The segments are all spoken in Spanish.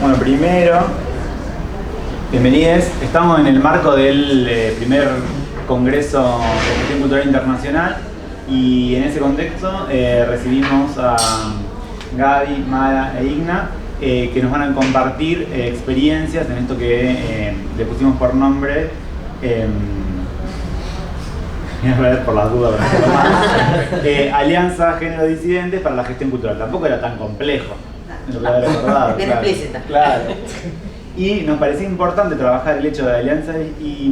Bueno, primero, bienvenidos. Estamos en el marco del primer Congreso de Gestión Cultural Internacional y en ese contexto recibimos a Gaby, Mara e Igna que nos van a compartir experiencias en esto que le pusimos por nombre por las dudas, Alianza Género Disidentes para la Gestión Cultural. Tampoco era tan complejo. Lo que haber recordado, bien claro, explícita. claro. Y nos parecía importante trabajar el hecho de alianza y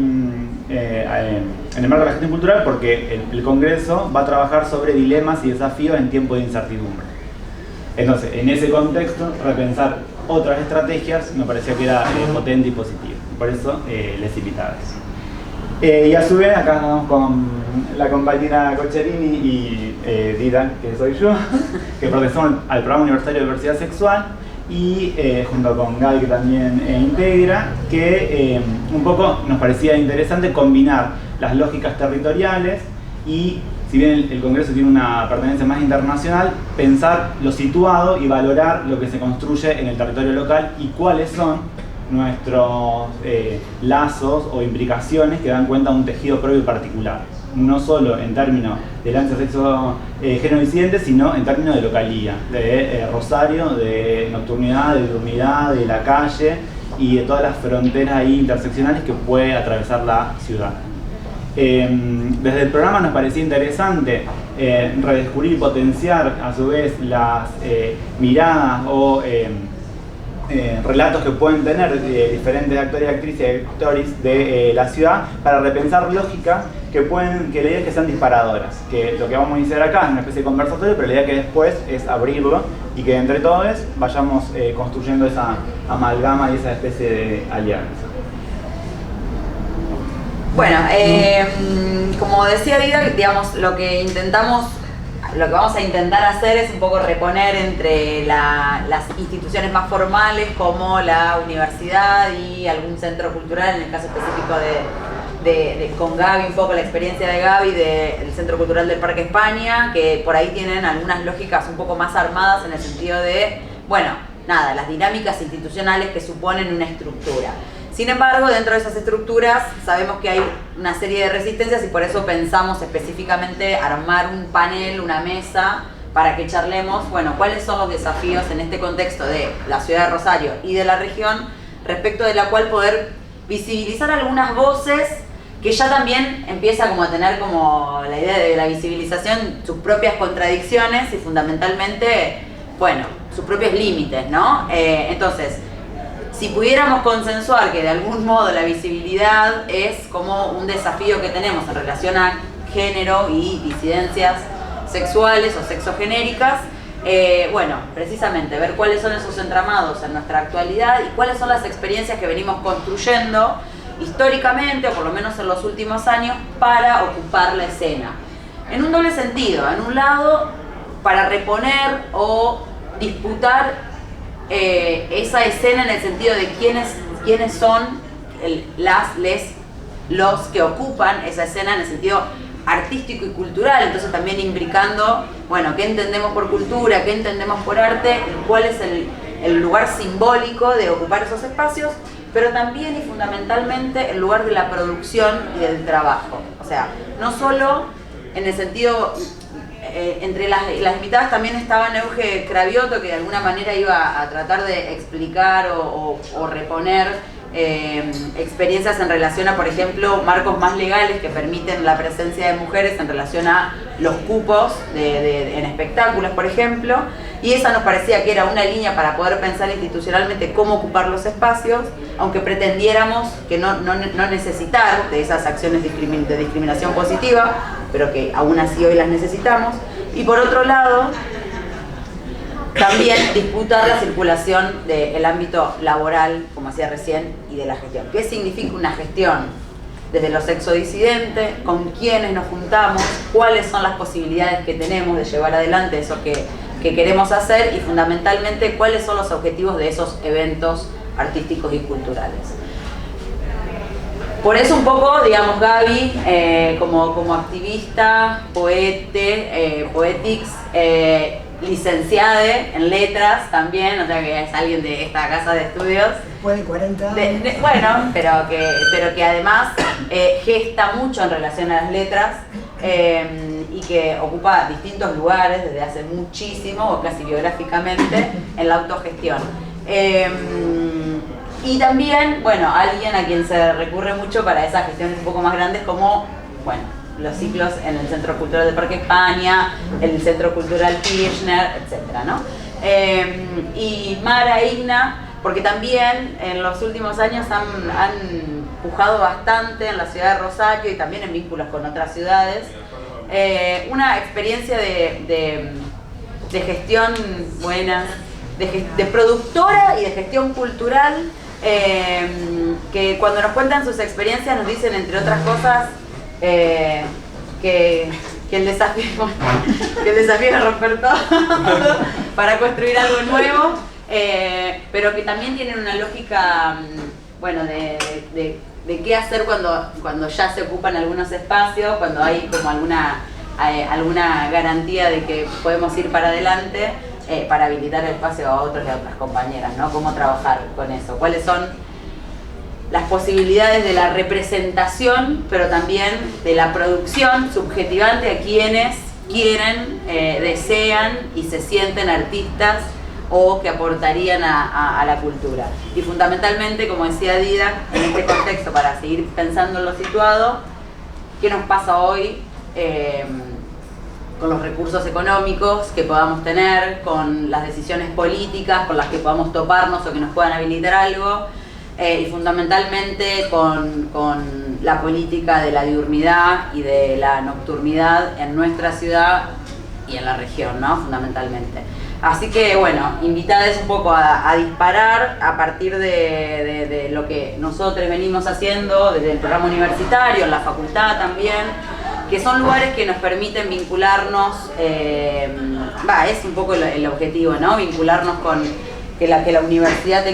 en el marco de la gestión cultural porque el Congreso va a trabajar sobre dilemas y desafíos en tiempos de incertidumbre. Entonces, en ese contexto, repensar otras estrategias nos parecía que era potente y positivo. Por eso les invitamos. Y a su vez, acá estamos con la compañera Cocherini y Dida, que soy yo, que pertenecemos al Programa Universitario de Diversidad Sexual, y junto con Gaby, que también integra, que un poco nos parecía interesante combinar las lógicas territoriales y, si bien el Congreso tiene una pertenencia más internacional, pensar lo situado y valorar lo que se construye en el territorio local y cuáles son nuestros lazos o implicaciones que dan cuenta de un tejido propio y particular. No solo en términos de lanza sexo género disidente, sino en términos de localía, de Rosario, de nocturnidad, de diurnidad, de la calle y de todas las fronteras ahí interseccionales que puede atravesar la ciudad. Desde el programa nos parecía interesante redescubrir y potenciar a su vez las miradas o relatos que pueden tener diferentes actores y actrices y actores de la ciudad para repensar lógicas que la idea es que sean disparadoras, que lo que vamos a iniciar acá es una especie de conversatorio, pero la idea que después es abrirlo y que entre todos vayamos construyendo esa amalgama y esa especie de alianza. Bueno, como decía Dida, digamos, lo que vamos a intentar hacer es un poco reponer entre las instituciones más formales como la universidad y algún centro cultural, en el caso específico con Gaby, un poco la experiencia de Gaby del Centro Cultural del Parque España, que por ahí tienen algunas lógicas un poco más armadas en el sentido de, bueno, nada, las dinámicas institucionales que suponen una estructura. Sin embargo, dentro de esas estructuras sabemos que hay una serie de resistencias y por eso pensamos específicamente armar un panel, una mesa, para que charlemos, bueno, cuáles son los desafíos en este contexto de la ciudad de Rosario y de la región, respecto de la cual poder visibilizar algunas voces que ya también empieza como a tener como la idea de la visibilización sus propias contradicciones y fundamentalmente, bueno, sus propios límites, ¿no? Entonces, si pudiéramos consensuar que de algún modo la visibilidad es como un desafío que tenemos en relación a género y disidencias sexuales o sexogenéricas, bueno, precisamente ver cuáles son esos entramados en nuestra actualidad y cuáles son las experiencias que venimos construyendo históricamente, o por lo menos en los últimos años, para ocupar la escena. En un doble sentido, en un lado, para reponer o disputar esa escena en el sentido de quiénes son los que ocupan esa escena en el sentido artístico y cultural, entonces también imbricando, bueno, qué entendemos por cultura, qué entendemos por arte, cuál es el lugar simbólico de ocupar esos espacios, pero también y fundamentalmente el lugar de la producción y del trabajo. O sea, no solo en el sentido... entre las invitadas también estaba Neuge Cravioto, que de alguna manera iba a tratar de explicar o reponer experiencias en relación a, por ejemplo, marcos más legales que permiten la presencia de mujeres en relación a los cupos en espectáculos, por ejemplo, y esa nos parecía que era una línea para poder pensar institucionalmente cómo ocupar los espacios, aunque pretendiéramos que no necesitar de esas acciones de discriminación positiva, pero que aún así hoy las necesitamos. Y por otro lado, también disputar la circulación del ámbito laboral, como decía recién, y de la gestión. ¿Qué significa una gestión desde lo sexodisidente? ¿Con quiénes nos juntamos? ¿Cuáles son las posibilidades que tenemos de llevar adelante eso que queremos hacer? Y fundamentalmente, ¿cuáles son los objetivos de esos eventos artísticos y culturales? Por eso un poco, digamos, Gaby, como activista, poetics, licenciada en letras también, o sea que es alguien de esta casa de estudios. Después de 40 años. Bueno, pero que además gesta mucho en relación a las letras y que ocupa distintos lugares desde hace muchísimo, o casi biográficamente, en la autogestión. Y también, bueno, alguien a quien se recurre mucho para esas gestiones un poco más grandes como, bueno, los ciclos en el Centro Cultural del Parque España, el Centro Cultural Kirchner, etc., ¿no? Y Mara Igna, porque también en los últimos años han pujado bastante en la ciudad de Rosario y también en vínculos con otras ciudades, una experiencia de gestión buena, de productora y de gestión cultural, que cuando nos cuentan sus experiencias nos dicen, entre otras cosas, que el desafío es romper todo para construir algo nuevo, pero que también tienen una lógica, bueno, de qué hacer cuando ya se ocupan algunos espacios, cuando hay como alguna garantía de que podemos ir para adelante, para habilitar el espacio a otros y a otras compañeras, ¿no? Cómo trabajar con eso, cuáles son las posibilidades de la representación, pero también de la producción subjetivante a quienes quieren, desean y se sienten artistas o que aportarían a la cultura. Y fundamentalmente, como decía Dida, en este contexto, para seguir pensando en lo situado, ¿qué nos pasa hoy con los recursos económicos que podamos tener, con las decisiones políticas con las que podamos toparnos o que nos puedan habilitar algo? Y fundamentalmente con la política de la diurnidad y de la nocturnidad en nuestra ciudad y en la región, ¿no? Fundamentalmente. Así que, bueno, invitadas un poco a disparar a partir de lo que nosotros venimos haciendo desde el programa universitario, en la facultad también, que son lugares que nos permiten vincularnos, es un poco el objetivo, ¿no? Vincularnos con que la universidad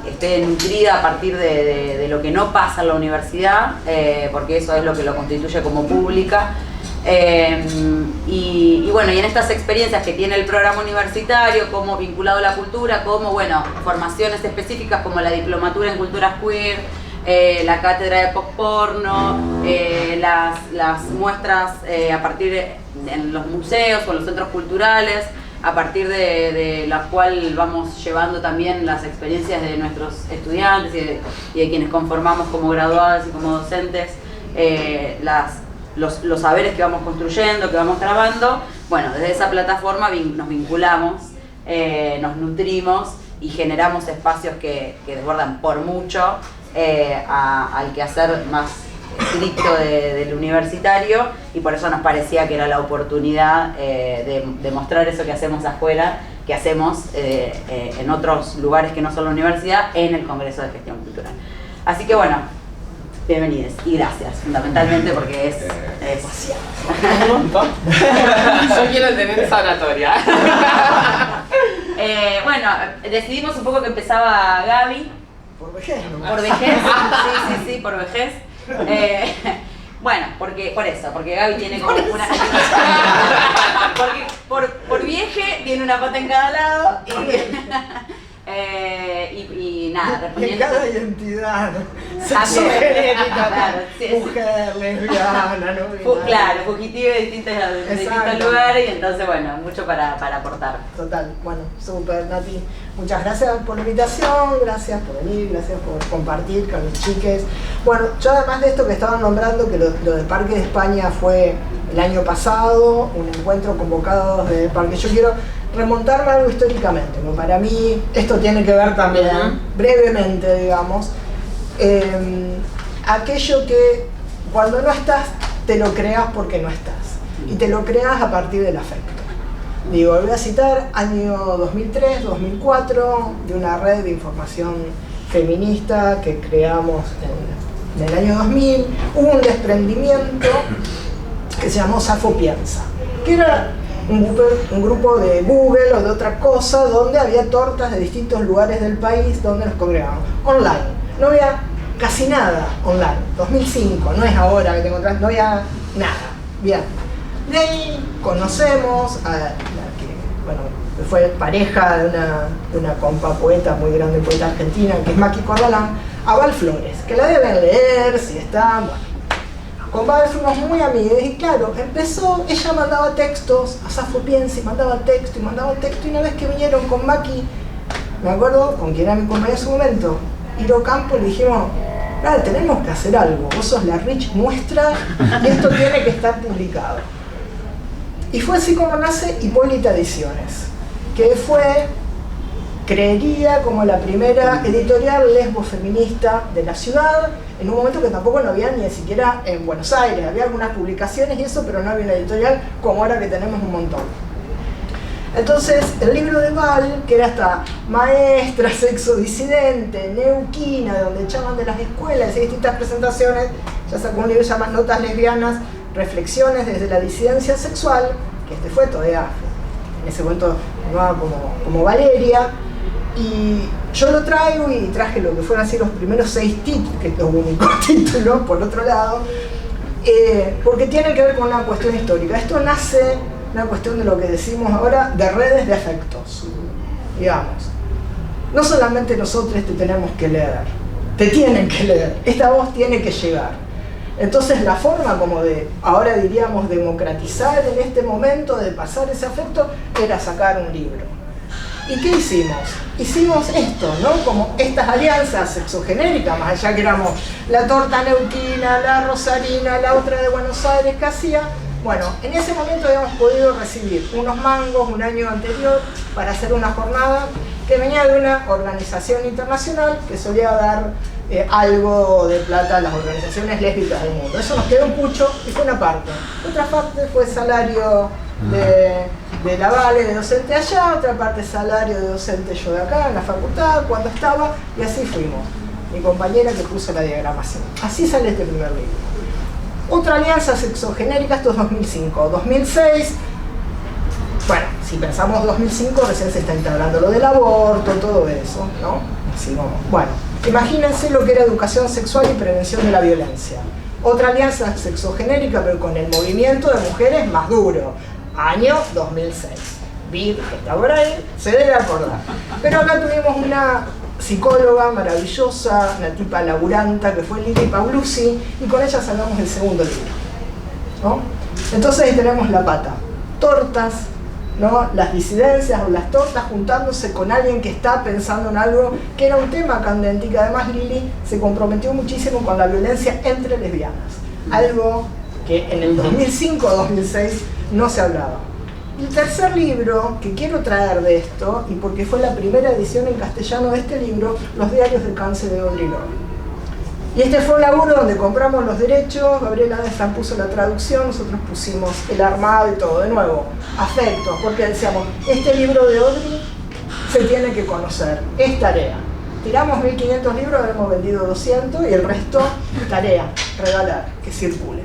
esté nutrida a partir de lo que no pasa en la universidad, porque eso es lo que lo constituye como pública. Y bueno, y en estas experiencias que tiene el programa universitario, como vinculado a la cultura, como, bueno, formaciones específicas como la diplomatura en culturas queer, la cátedra de post-porno, las muestras a partir en los museos o en los centros culturales, a partir de la cual vamos llevando también las experiencias de nuestros estudiantes y de quienes conformamos como graduados y como docentes, los saberes que vamos construyendo, que vamos grabando. Bueno, desde esa plataforma nos vinculamos, nos nutrimos y generamos espacios que desbordan por mucho al quehacer más estricto del universitario, y por eso nos parecía que era la oportunidad de mostrar eso que hacemos afuera, que hacemos en otros lugares que no son la universidad, en el Congreso de Gestión Cultural. Así que, bueno, bienvenidos y gracias, fundamentalmente porque es... Yo quiero tener sanatoria. Bueno, decidimos un poco que empezaba Gaby. Por vejez, ¿no? Por vejez, sí, por vejez. Bueno, porque Gaby tiene como una... Porque por vieje tiene una pata en cada lado y nada, respondiendo... En cada identidad Claro, sexogenérica, sí, mujer, lesbiana, no claro, fugitiva de distintos lugares, y entonces, bueno, mucho para aportar. Total, bueno, súper, Nati. Muchas gracias por la invitación, gracias por venir, gracias por compartir con los chiques. Bueno, yo además de esto que estaban nombrando, que lo del Parque de España fue el año pasado, un encuentro convocado desde el Parque. Yo quiero remontarme a algo históricamente, porque para mí esto tiene que ver también, brevemente, digamos, aquello que cuando no estás, te lo creas porque no estás, y te lo creas a partir del afecto. Digo, voy a citar año 2003-2004 de una red de información feminista que creamos en el año 2000, hubo un desprendimiento que se llamó Safo Piensa, que era un grupo de Google o de otra cosa donde había tortas de distintos lugares del país donde nos congregábamos, online. No había casi nada online, 2005, no es ahora que te encontrás, no había nada. Bien. De ahí conocemos a la que, bueno, fue pareja de una compa poeta, muy grande poeta argentina, que es Maki Corbalán, a Val Flores, que la deben leer, si está, bueno. Con Val fuimos muy amigas y claro, empezó, ella mandaba textos, a Safo Pienzi mandaba texto, y una vez que vinieron con Maki, me acuerdo con quien era mi compañero en su momento, Iro Campo, le dijimos, claro, tenemos que hacer algo, vos sos la Rich nuestra y esto tiene que estar publicado. Y fue así como nace Hipólita Ediciones, que fue, creería, como la primera editorial lesbo-feminista de la ciudad, en un momento que tampoco no había ni siquiera en Buenos Aires, había algunas publicaciones y eso, pero no había una editorial como ahora que tenemos un montón. Entonces, el libro de Val, que era hasta maestra, sexo disidente, neuquina, donde echaban de las escuelas y distintas presentaciones, ya sacó un libro que se llama Notas lesbianas, reflexiones desde la disidencia sexual, que este fue todavía, en ese momento, como Valeria, y yo lo traigo y traje lo que fueron así los primeros 6 títulos, que es los únicos títulos, por otro lado, porque tiene que ver con una cuestión histórica. Esto nace una cuestión de lo que decimos ahora de redes de afectos, digamos. No solamente nosotros te tenemos que leer, te tienen que leer, esta voz tiene que llegar. Entonces la forma como de, ahora diríamos, democratizar en este momento, de pasar ese afecto, era sacar un libro. ¿Y qué hicimos? Hicimos esto, ¿no? Como estas alianzas sexogenéricas, más allá que éramos la torta neuquina, la rosarina, la otra de Buenos Aires que hacía. Bueno, en ese momento habíamos podido recibir unos mangos un año anterior para hacer una jornada que venía de una organización internacional que solía dar algo de plata a las organizaciones lésbicas del mundo. Eso nos quedó un pucho y fue una parte. Otra parte fue salario de la Vale, de docente allá, otra parte salario de docente yo de acá, en la facultad, cuando estaba, y así fuimos. Mi compañera que puso la diagramación. Así sale este primer libro. Otra alianza sexogenérica, esto es 2005. 2006, bueno, si pensamos 2005, recién se está integrando lo del aborto, todo eso, ¿no? Así como, bueno, imagínense lo que era educación sexual y prevención de la violencia. Otra alianza sexogenérica, pero con el movimiento de mujeres más duro. Año 2006. Vir, que está por ahí, se debe acordar. Pero acá tuvimos una psicóloga maravillosa, una tipa laburanta, que fue Lili Paulucci, y con ella sacamos el segundo libro, ¿no? Entonces ahí tenemos la pata. Tortas, ¿no? Las disidencias o las tortas juntándose con alguien que está pensando en algo que era un tema candente y que además Lili se comprometió muchísimo con la violencia entre lesbianas. Algo que en el 2005-2006 no se hablaba. El tercer libro que quiero traer de esto, y porque fue la primera edición en castellano de este libro, Los diarios del cáncer de Audre Lorde. Y este fue un laburo donde compramos los derechos, Gabriela Destan puso la traducción, nosotros pusimos el armado y todo. De nuevo, afectos, porque decíamos, este libro de Audre se tiene que conocer, es tarea. Tiramos 1500 libros, habremos vendido 200 y el resto, tarea, regalar, que circule,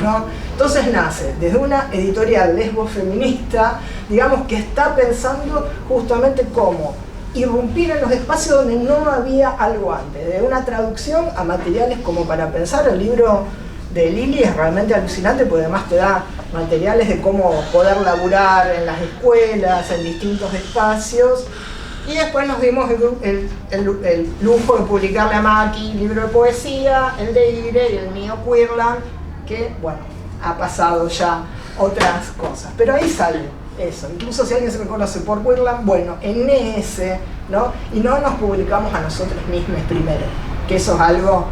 ¿no? Entonces nace desde una editorial lesbo-feminista, digamos, que está pensando justamente cómo irrumpir en los espacios donde no había algo antes, de una traducción a materiales como para pensar. El libro de Lili es realmente alucinante porque además te da materiales de cómo poder laburar en las escuelas, en distintos espacios. Y después nos dimos el lujo de publicarle a Maki libro de poesía, el de Ire y el mío Queerland, que bueno, ha pasado ya otras cosas. Pero ahí sale eso. Incluso si alguien se me conoce por Queerland, bueno, en ese, ¿no? Y no nos publicamos a nosotros mismos primero. Que eso es algo,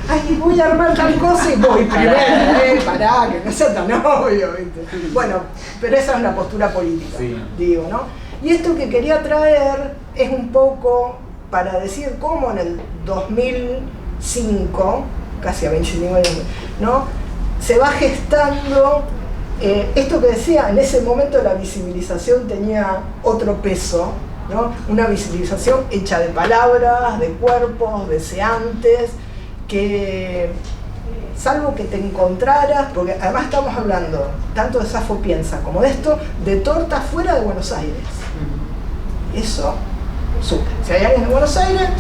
ay, voy a armar tal cosa y voy primero, pará, que no sea tan obvio, ¿viste? Bueno, pero esa es una postura política, sí, digo, ¿no? Y esto que quería traer es un poco para decir cómo en el 2005, casi a 25 años, ¿no? Se va gestando esto que decía, en ese momento la visibilización tenía otro peso, ¿no? Una visibilización hecha de palabras, de cuerpos, deseantes, que salvo que te encontraras, porque además estamos hablando tanto de Safo Pienza como de esto, de tortas fuera de Buenos Aires. Eso, supe. Si hay alguien de Buenos Aires,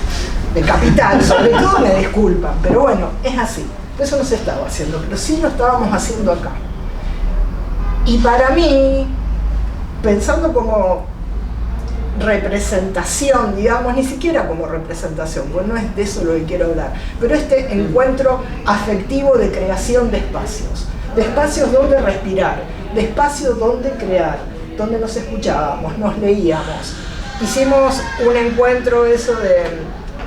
de capital sobre todo, me disculpan, pero bueno, es así. Eso no se estaba haciendo, pero sí lo estábamos haciendo acá. Y para mí, pensando como representación, digamos, ni siquiera como representación, pues no es de eso lo que quiero hablar, pero este encuentro afectivo de creación de espacios donde respirar, de espacios donde crear, donde nos escuchábamos, nos leíamos. Hicimos un encuentro eso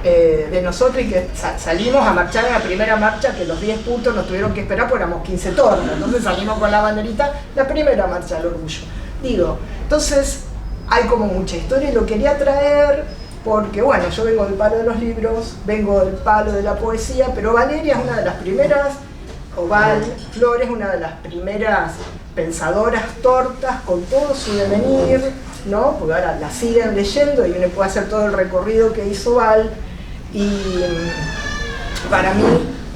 de nosotros y que salimos a marchar en la primera marcha, que los 10 puntos nos tuvieron que esperar porque éramos 15 tornos, entonces salimos con la banderita, la primera marcha del orgullo. Digo, entonces hay como mucha historia y lo quería traer porque, bueno, yo vengo del palo de los libros, vengo del palo de la poesía, pero Valeria es una de las primeras, o Val Flores, una de las primeras pensadoras tortas con todo su devenir, ¿no? Porque ahora la siguen leyendo y uno puede hacer todo el recorrido que hizo Val, y para mí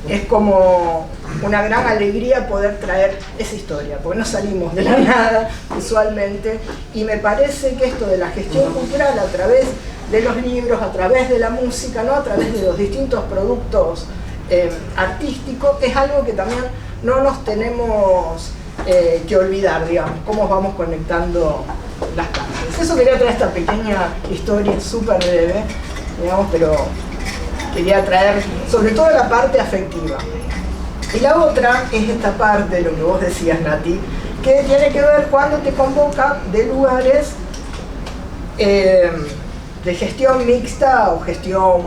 es como una gran alegría poder traer esa historia, porque no salimos de la nada usualmente, y me parece que esto de la gestión cultural a través de los libros, a través de la música, ¿no? A través de los distintos productos artísticos, es algo que también no nos tenemos que olvidar, digamos, cómo vamos conectando las partes. Eso quería traer esta pequeña historia súper breve, digamos, pero quería traer sobre todo la parte afectiva. Y la otra es esta parte de lo que vos decías, Nati, que tiene que ver cuando te convocan de lugares de gestión mixta o gestión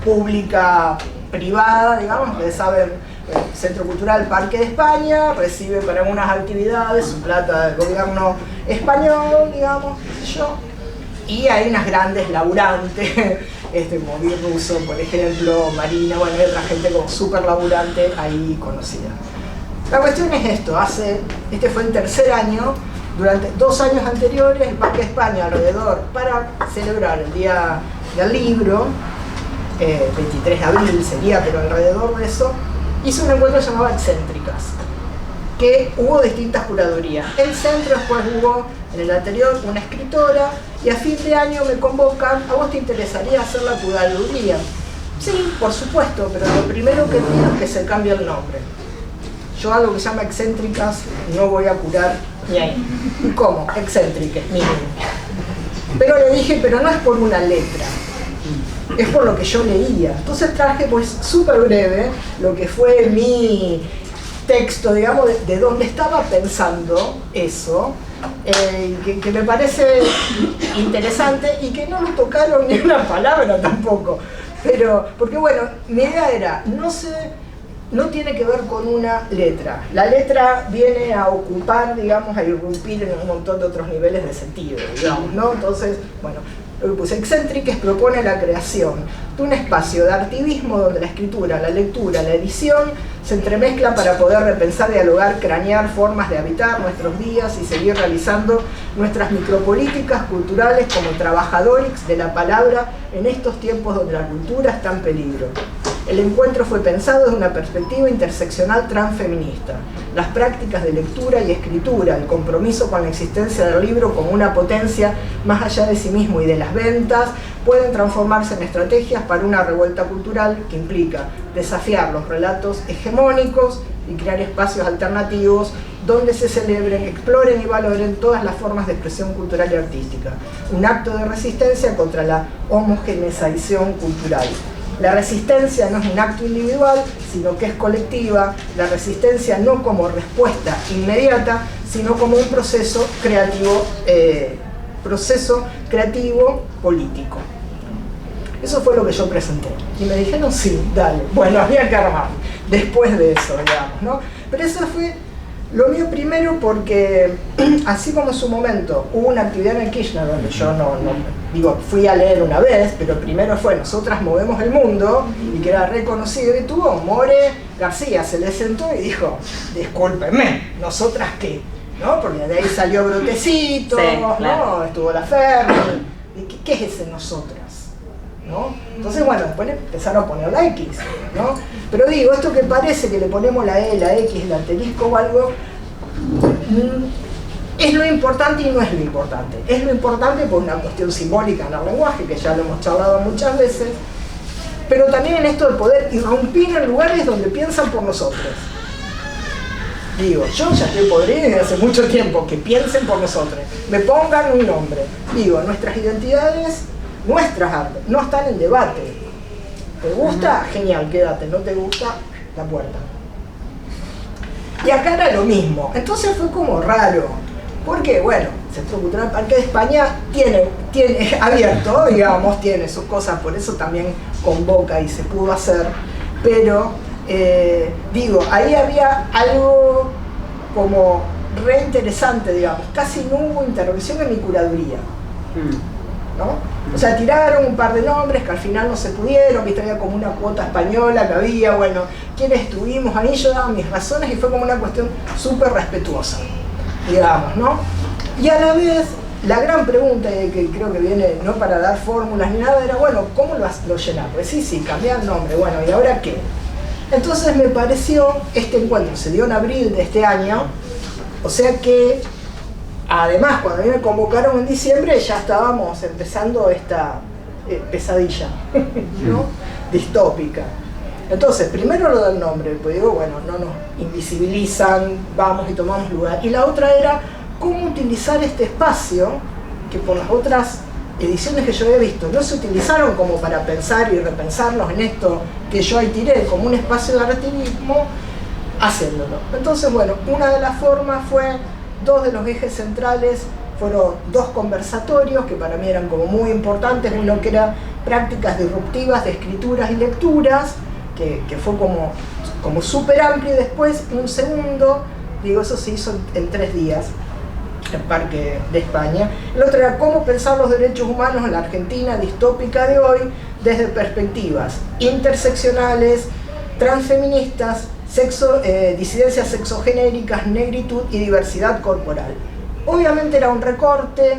pública privada, digamos. Ustedes saben, el Centro Cultural Parque de España recibe para algunas actividades su plata del gobierno español, digamos, yo. Y hay unas grandes laburantes, como Vir Russo, por ejemplo, Marina, bueno, hay otra gente como súper laburante ahí conocida. La cuestión es esto, este fue el tercer año, durante 2 años anteriores, el Parque de España alrededor, para celebrar el Día del Libro, 23 de abril sería, pero alrededor de eso, hizo un encuentro llamado Excéntricas, que hubo distintas curadurías. El centro después hubo, en el anterior, una escritora, y a fin de año me convocan, ¿a vos te interesaría hacer la curaduría? Sí, por supuesto, pero lo primero que pido es que se cambie el nombre. Yo algo que se llama Excéntricas no voy a curar ni ahí. ¿Y cómo? Excéntricas, mínimo. Pero le dije, pero no es por una letra, es por lo que yo leía. Entonces traje, pues, súper breve, lo que fue mi texto, digamos, de dónde estaba pensando eso, que me parece interesante y que no nos tocaron ni una palabra tampoco. Pero, porque bueno, mi idea era, no tiene que ver con una letra. La letra viene a ocupar, digamos, a irrumpir en un montón de otros niveles de sentido, digamos, ¿no? Entonces, bueno, lo que puse, Excéntricas propone la creación de un espacio de artivismo donde la escritura, la lectura, la edición se entremezclan para poder repensar, dialogar, cranear formas de habitar nuestros días y seguir realizando nuestras micropolíticas culturales como trabajadores de la palabra en estos tiempos donde la cultura está en peligro. El encuentro fue pensado desde una perspectiva interseccional transfeminista. Las prácticas de lectura y escritura, el compromiso con la existencia del libro como una potencia más allá de sí mismo y de las ventas, pueden transformarse en estrategias para una revuelta cultural que implica desafiar los relatos hegemónicos y crear espacios alternativos donde se celebren, exploren y valoren todas las formas de expresión cultural y artística. Un acto de resistencia contra la homogeneización cultural. La resistencia no es un acto individual, sino que es colectiva. La resistencia no como respuesta inmediata, sino como un proceso creativo político. Eso fue lo que yo presenté. Y me dijeron, sí, dale. Bueno, había que armar después de eso, digamos, ¿no? Pero eso fue lo mío primero porque, así como en su momento hubo una actividad en el Kirchner donde yo fui a leer una vez, pero primero fue Nosotras Movemos el Mundo, y que era reconocido, y tuvo More García, se le sentó y dijo, discúlpenme, ¿nosotras qué? ¿No? Porque de ahí salió Brotecito, sí, claro, ¿no? Estuvo La Ferro, ¿qué es ese nosotras? ¿No? Entonces, bueno, después empezaron a poner la X, ¿no? Pero digo, esto que parece que le ponemos la E, la X, el asterisco o algo, es lo importante y no es lo importante. Es lo importante por una cuestión simbólica en el lenguaje, que ya lo hemos charlado muchas veces, pero también en esto de poder irrumpir en lugares donde piensan por nosotros. Digo, yo ya estoy podrido desde hace mucho tiempo, que piensen por nosotros, me pongan un nombre. Digo, nuestras identidades, nuestras artes, no están en debate. ¿Te gusta? Genial, quédate. ¿No te gusta? La puerta. Y acá era lo mismo. Entonces fue como raro. Porque, bueno, Centro Cultural Parque de España tiene abierto, digamos, tiene sus cosas, por eso también convoca y se pudo hacer. Pero, digo, ahí había algo como re interesante, digamos. Casi no hubo intervención en mi curaduría, ¿no? O sea, tiraron un par de nombres que al final no se pudieron, viste, había como una cuota española que había, bueno, ¿quiénes estuvimos ahí? Yo daba mis razones y fue como una cuestión súper respetuosa, digamos, ¿no? Y a la vez, la gran pregunta, que creo que viene no para dar fórmulas ni nada, era, bueno, ¿cómo lo llenás? Pues sí, cambiar el nombre, bueno, ¿y ahora qué? Entonces me pareció, este encuentro se dio en abril de este año, o sea que, además, cuando a mí me convocaron en diciembre, ya estábamos empezando esta pesadilla, ¿no? Distópica. Entonces, primero lo del nombre, pues digo, bueno, no nos invisibilizan, vamos y tomamos lugar. Y la otra era, cómo utilizar este espacio, que por las otras ediciones que yo había visto, no se utilizaron como para pensar y repensarnos en esto que yo ahí tiré, como un espacio de artismo, haciéndolo. Entonces, bueno, una de las formas fue, dos de los ejes centrales fueron dos conversatorios que para mí eran como muy importantes, uno que era prácticas disruptivas de escrituras y lecturas, que fue como súper amplio, y después un segundo, digo, eso se hizo en 3 días, en Parque de España. El otro era cómo pensar los derechos humanos en la Argentina distópica de hoy desde perspectivas interseccionales, transfeministas, disidencias sexogenéricas, negritud y diversidad corporal. Obviamente era un recorte,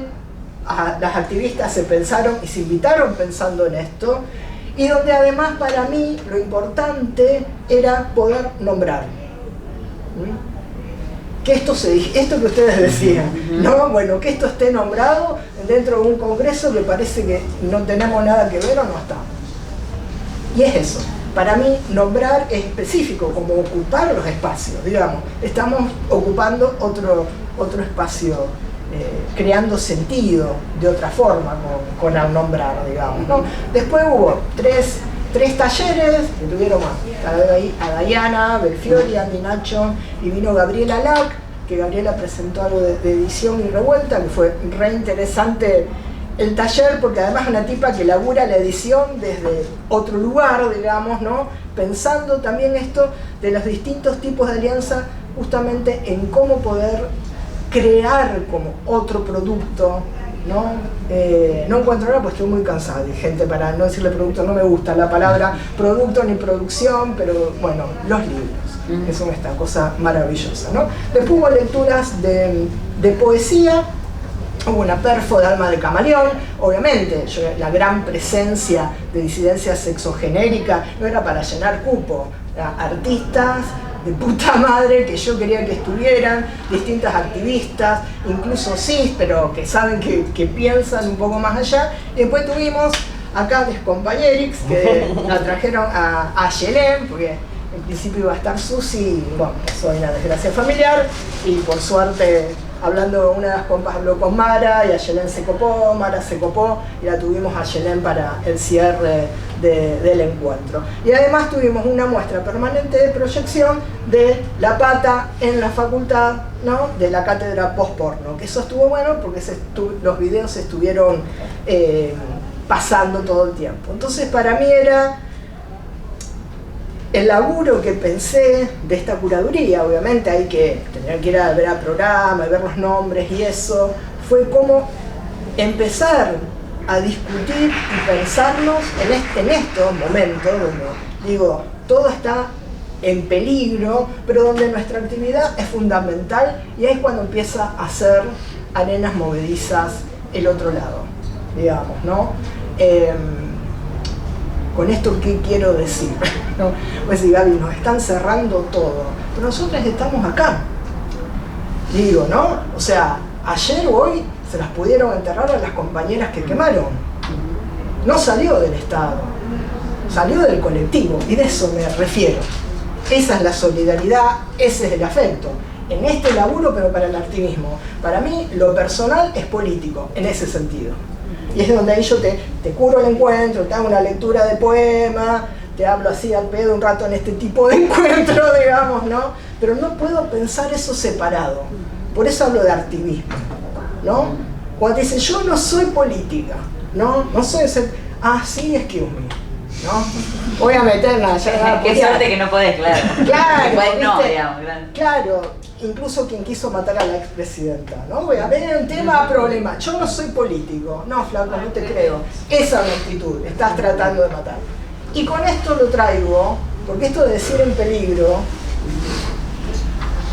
las activistas se pensaron y se invitaron pensando en esto, y donde además para mí lo importante era poder nombrar. Que esto que ustedes decían, ¿no? Bueno, que esto esté nombrado dentro de un congreso que parece que no tenemos nada que ver o no estamos. Y es eso. Para mí, nombrar es específico, como ocupar los espacios, digamos. Estamos ocupando otro espacio, creando sentido de otra forma con al nombrar, digamos, ¿no? Después hubo tres talleres que tuvieron a Dayana, Belfiori, Andy Nacho, y vino Gabriela Lac, que Gabriela presentó algo de edición y revuelta, que fue re interesante el taller, porque además es una tipa que labura la edición desde otro lugar, digamos, ¿no? Pensando también esto de los distintos tipos de alianza, justamente en cómo poder crear como otro producto, ¿no? No encuentro nada, pues estoy muy cansada, gente, para no decirle producto, no me gusta la palabra producto ni producción, pero bueno, los libros, es esta cosa maravillosa, ¿no? Después hubo lecturas de poesía. Hubo una perfo de Alma de Camaleón, obviamente, la gran presencia de disidencia sexogenérica no era para llenar cupo, artistas de puta madre que yo quería que estuvieran, distintas activistas, incluso cis, pero que saben que piensan un poco más allá. Y después tuvimos acá los compañerics que la trajeron a Yelén, porque en principio iba a estar Susi, y bueno, soy una desgracia familiar, y por suerte, hablando, una de las compas habló con Mara, y a Yelén se copó, Mara se copó, y la tuvimos a Yelén para el cierre del encuentro. Y además tuvimos una muestra permanente de proyección de La Pata en la facultad, ¿no? De la cátedra post-porno, que eso estuvo bueno porque los videos se estuvieron pasando todo el tiempo. Entonces para mí era el laburo que pensé de esta curaduría. Obviamente hay que tener que ir a ver al programa, ver los nombres y eso, fue como empezar a discutir y pensarnos en estos momentos donde, digo, todo está en peligro, pero donde nuestra actividad es fundamental, y ahí es cuando empieza a ser arenas movedizas el otro lado, digamos, ¿no? Con esto, ¿qué quiero decir? ¿No? Pues sí, Gaby, nos están cerrando todo, pero nosotros estamos acá. Digo, ¿no? O sea, ayer o hoy se las pudieron enterrar a las compañeras que quemaron. No salió del Estado, salió del colectivo, y de eso me refiero. Esa es la solidaridad, ese es el afecto. En este laburo, pero para el activismo. Para mí, lo personal es político, en ese sentido. Y es donde ahí yo te curo el encuentro, te hago una lectura de poema, te hablo así al pedo un rato en este tipo de encuentro, digamos, ¿no? Pero no puedo pensar eso separado. Por eso hablo de activismo, ¿no? Cuando dice, yo no soy política, ¿no? No soy ese... Ah, sí, excuse me, ¿no? Voy a meterla, ya... Qué suerte que no podés, claro. Claro, Pues no, ¿viste? digamos, Claro, incluso quien quiso matar a la expresidenta, ¿no? Voy a ver un tema, problema. Yo no soy político. No, flaco, no te creo. Esa es la actitud, estás tratando de matar. Y con esto lo traigo, porque esto de decir en peligro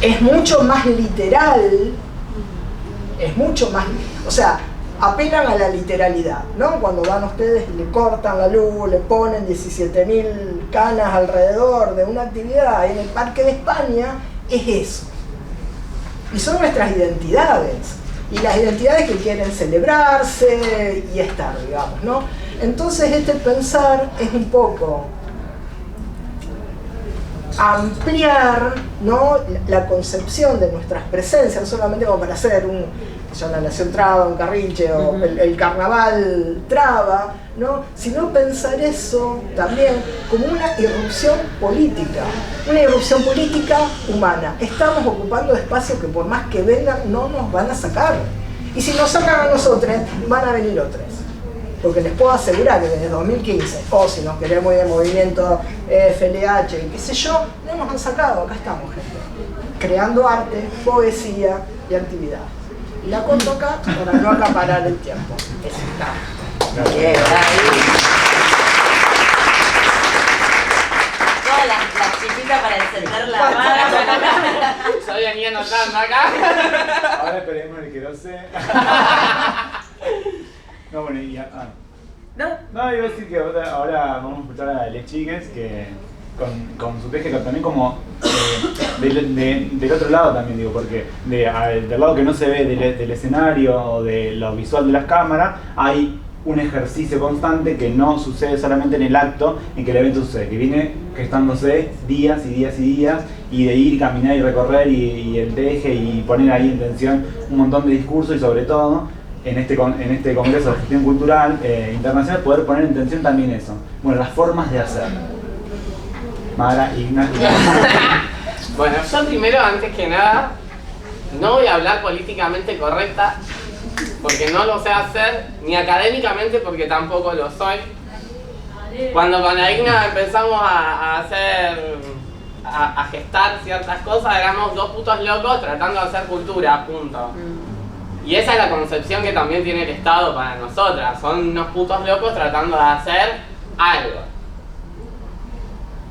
es mucho más literal, es mucho más... O sea, apelan a la literalidad, ¿no? Cuando van ustedes y le cortan la luz, le ponen 17.000 canas alrededor de una actividad en el Parque de España, es eso. Y son nuestras identidades, y las identidades que quieren celebrarse y estar, digamos, ¿no? Entonces este pensar es un poco ampliar, ¿no?, la concepción de nuestras presencias, no solamente como para hacer la Nación Traba, un Carriche o el Carnaval Traba, ¿no?, sino pensar eso también como una irrupción política humana. Estamos ocupando espacios que por más que vengan no nos van a sacar. Y si nos sacan a nosotros, van a venir otros. Porque les puedo asegurar que desde 2015, o si nos queremos ir de movimiento FLH, qué sé yo, no nos han sacado. Acá estamos, gente, creando arte, poesía y actividad. Y la corto acá para no acaparar el tiempo. Eso está. Bien, todas las chiquitas para encender la mano. Yo venía anotando acá. Ahora esperemos el que lo sé. No, bueno, y ¿No? no, iba a decir que ahora vamos a escuchar a Les Chiques, que con su teje también como del otro lado también, digo, porque del lado que no se ve del escenario o de lo visual de las cámaras, hay un ejercicio constante que no sucede solamente en el acto en que el evento sucede, que viene gestándose días y días y días, y de ir, caminar y recorrer y el teje y poner ahí en tensión un montón de discursos, y sobre todo en este Congreso de Gestión Cultural Internacional poder poner en tensión también eso. Bueno, las formas de hacer. Mara, Ignacio. Bueno, yo primero, antes que nada, no voy a hablar políticamente correcta, porque no lo sé hacer, ni académicamente, porque tampoco lo soy. Cuando con la Igna empezamos a gestar ciertas cosas, éramos dos putos locos tratando de hacer cultura, punto. Y esa es la concepción que también tiene el Estado para nosotras. Son unos putos locos tratando de hacer algo.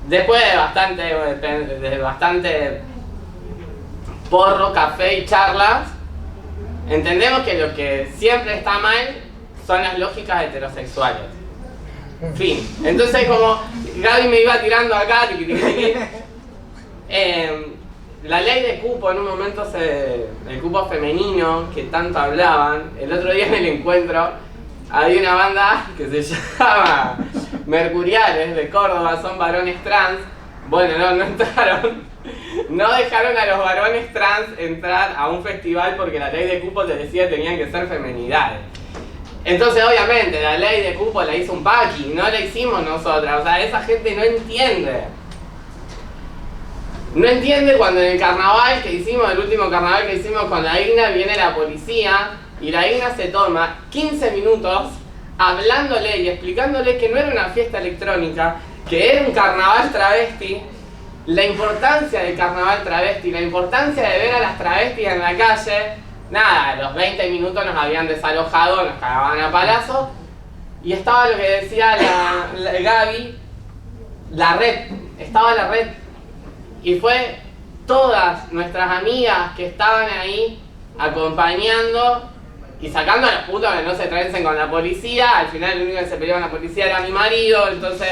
Después de bastante porro, café y charlas, entendemos que lo que siempre está mal son las lógicas heterosexuales. Fin. Entonces, como Gaby me iba tirando acá, la ley de cupo, en un momento el cupo femenino que tanto hablaban, el otro día en el encuentro había una banda que se llama Mercuriales de Córdoba, son varones trans. Bueno, no entraron, no dejaron a los varones trans entrar a un festival porque la ley de cupo te decía que tenían que ser femenidades. Entonces, obviamente, la ley de cupo la hizo un paqui, no la hicimos nosotras. O sea, esa gente no entiende. No entiende cuando en el carnaval que hicimos, el último carnaval que hicimos con la Igna, viene la policía y la Igna se toma 15 minutos hablándole y explicándole que no era una fiesta electrónica, que era un carnaval travesti, la importancia del carnaval travesti, la importancia de ver a las travestis en la calle. Nada, a los 20 minutos nos habían desalojado, nos cagaban a palazos, y estaba lo que decía la Gaby, la red, estaba la red. Y fue todas nuestras amigas que estaban ahí acompañando y sacando a los putos que no se trencen con la policía. Al final el único que se peleó con la policía era mi marido, entonces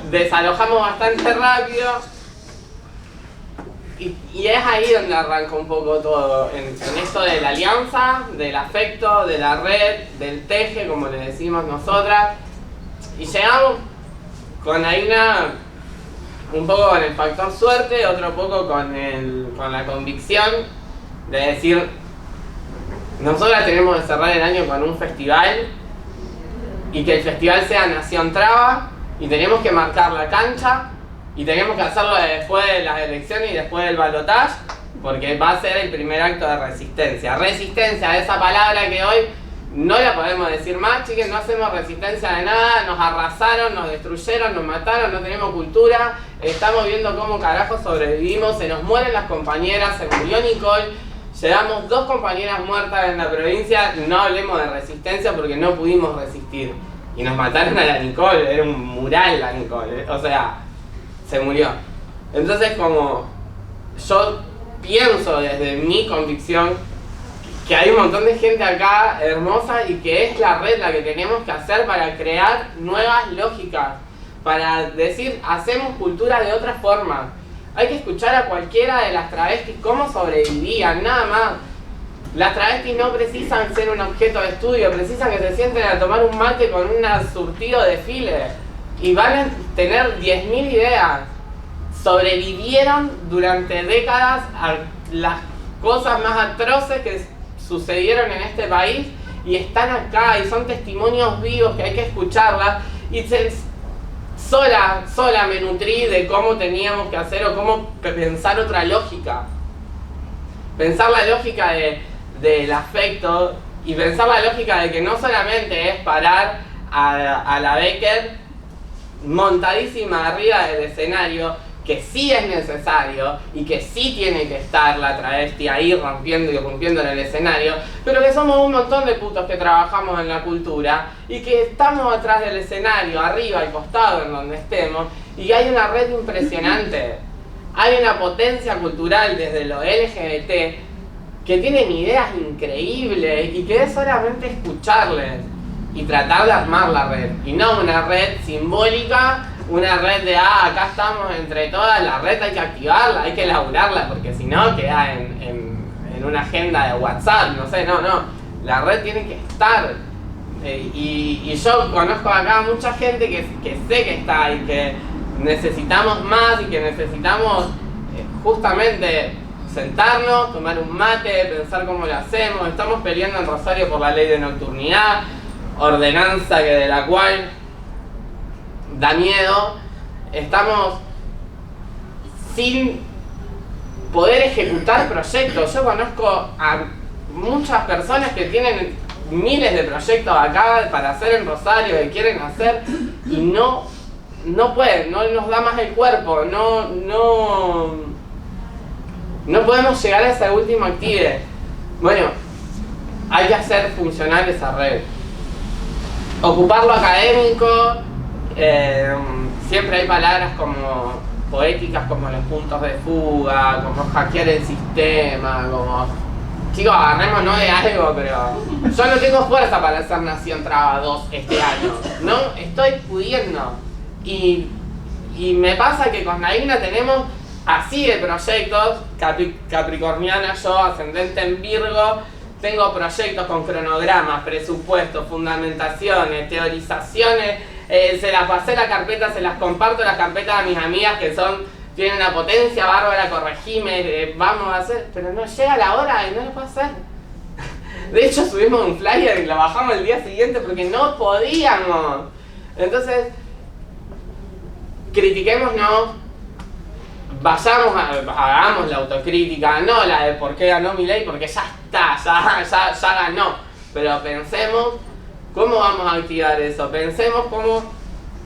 desalojamos bastante rápido. Y es ahí donde arrancó un poco todo, en esto de la alianza, del afecto, de la red, del teje, como le decimos nosotras. Y llegamos con Aina un poco con el factor suerte, otro poco con la convicción de decir, nosotros tenemos que cerrar el año con un festival y que el festival sea Nación Traba y tenemos que marcar la cancha y tenemos que hacerlo después de las elecciones y después del balotaje, porque va a ser el primer acto de resistencia. Resistencia, esa palabra que hoy no la podemos decir más, chiques, no hacemos resistencia de nada, nos arrasaron, nos destruyeron, nos mataron, no tenemos cultura, estamos viendo cómo carajo sobrevivimos, se nos mueren las compañeras, se murió Nicole, llevamos 2 compañeras muertas en la provincia, no hablemos de resistencia porque no pudimos resistir. Y nos mataron a la Nicole, era un mural la Nicole, o sea, se murió. Entonces como yo pienso desde mi convicción que hay un montón de gente acá hermosa y que es la red la que tenemos que hacer para crear nuevas lógicas, para decir, hacemos cultura de otra forma. Hay que escuchar a cualquiera de las travestis cómo sobrevivían, nada más. Las travestis no precisan ser un objeto de estudio, precisan que se sienten a tomar un mate con un surtido de file y van a tener 10.000 ideas. Sobrevivieron durante décadas a las cosas más atroces que sucedieron en este país y están acá y son testimonios vivos que hay que escucharlas y sola me nutrí de cómo teníamos que hacer o cómo pensar otra lógica. Pensar la lógica del afecto y pensar la lógica de que no solamente es parar a la Becker montadísima arriba del escenario, que sí es necesario y que sí tiene que estar la travesti ahí rompiendo y rompiendo en el escenario, pero que somos un montón de putos que trabajamos en la cultura y que estamos atrás del escenario, arriba, al costado, en donde estemos, y hay una red impresionante. Hay una potencia cultural desde lo LGBT que tienen ideas increíbles y que es solamente escucharles y tratar de armar la red, y no una red simbólica, una red de acá estamos entre todas. La red hay que activarla, hay que elaborarla, porque si no queda en una agenda de WhatsApp, no sé, no, la red tiene que estar. Y yo conozco acá mucha gente que sé que está y que necesitamos más y que necesitamos justamente sentarnos, tomar un mate, pensar cómo lo hacemos. Estamos peleando en Rosario por la ley de nocturnidad, ordenanza que de la cual da miedo. Estamos sin poder ejecutar proyectos. Yo conozco a muchas personas que tienen miles de proyectos acá para hacer en Rosario, que quieren hacer y no pueden, no nos da más el cuerpo, no podemos llegar a ese último active. Bueno, hay que hacer funcionar esa red. Ocupar lo académico. Siempre hay palabras como poéticas como los puntos de fuga, como hackear el sistema, como chicos, agarrémonos de algo, pero yo no tengo fuerza para hacer Nación Traba 2 este año, no estoy pudiendo y me pasa que con la IGNA tenemos así de proyectos, capricorniana yo, ascendente en Virgo. Tengo proyectos con cronogramas, presupuestos, fundamentaciones, teorizaciones. Se las pasé la carpeta, se las comparto las carpetas a mis amigas que tienen una potencia bárbara, corregime, vamos a hacer, pero no llega la hora y no lo puedo hacer. De hecho subimos un flyer y lo bajamos el día siguiente porque no podíamos. Entonces, critiquémonos, hagamos la autocrítica, no la de por qué ganó Milei, porque ya está, ya ganó. Pero pensemos cómo vamos a activar eso, pensemos cómo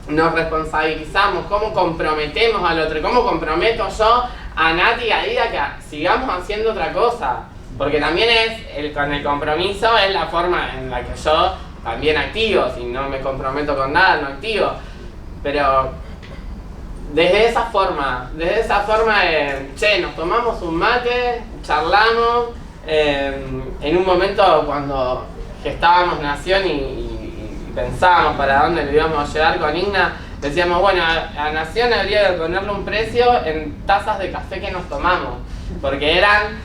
nos responsabilizamos, cómo comprometemos al otro, cómo comprometo yo a Nati y a Ida que sigamos haciendo otra cosa. Porque también con el compromiso es la forma en la que yo también activo, si no me comprometo con nada, no activo. Pero desde esa forma nos tomamos un mate, charlamos, en un momento cuando gestábamos Nación y pensábamos para dónde lo íbamos a llevar con Igna, decíamos, bueno, a Nación habría que ponerle un precio en tazas de café que nos tomamos, porque eran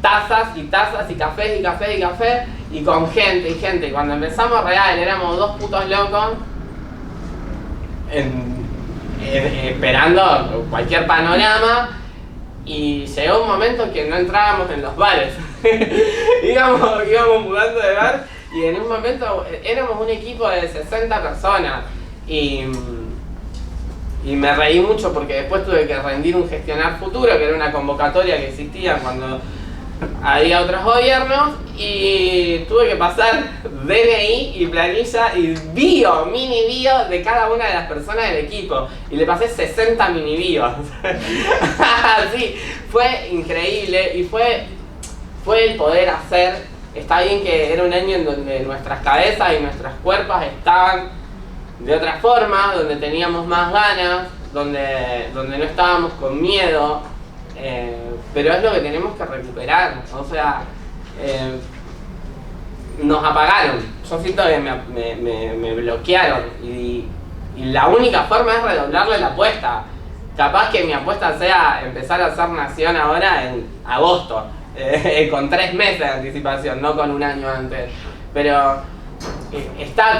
tazas y tazas y cafés y café y café, y con gente y gente, y cuando empezamos real éramos dos putos locos, esperando cualquier panorama, y llegó un momento que no entrábamos en los bares. íbamos mudando de bar, y en un momento éramos un equipo de 60 personas, y me reí mucho porque después tuve que rendir un gestionar futuro, que era una convocatoria que existía cuando había otros gobiernos, y tuve que pasar DNI y planilla y mini bio de cada una de las personas del equipo, y le pasé 60 mini bios. Sí, fue increíble, y fue el poder hacer. Está bien que era un año en donde nuestras cabezas y nuestros cuerpos estaban de otra forma, donde teníamos más ganas, donde no estábamos con miedo, pero es lo que tenemos que recuperar. O sea, nos apagaron. Yo siento que me bloquearon, y la única forma es redoblarle la apuesta. Capaz que mi apuesta sea empezar a hacer Nación ahora en agosto, con 3 meses de anticipación, no con un año antes. Pero está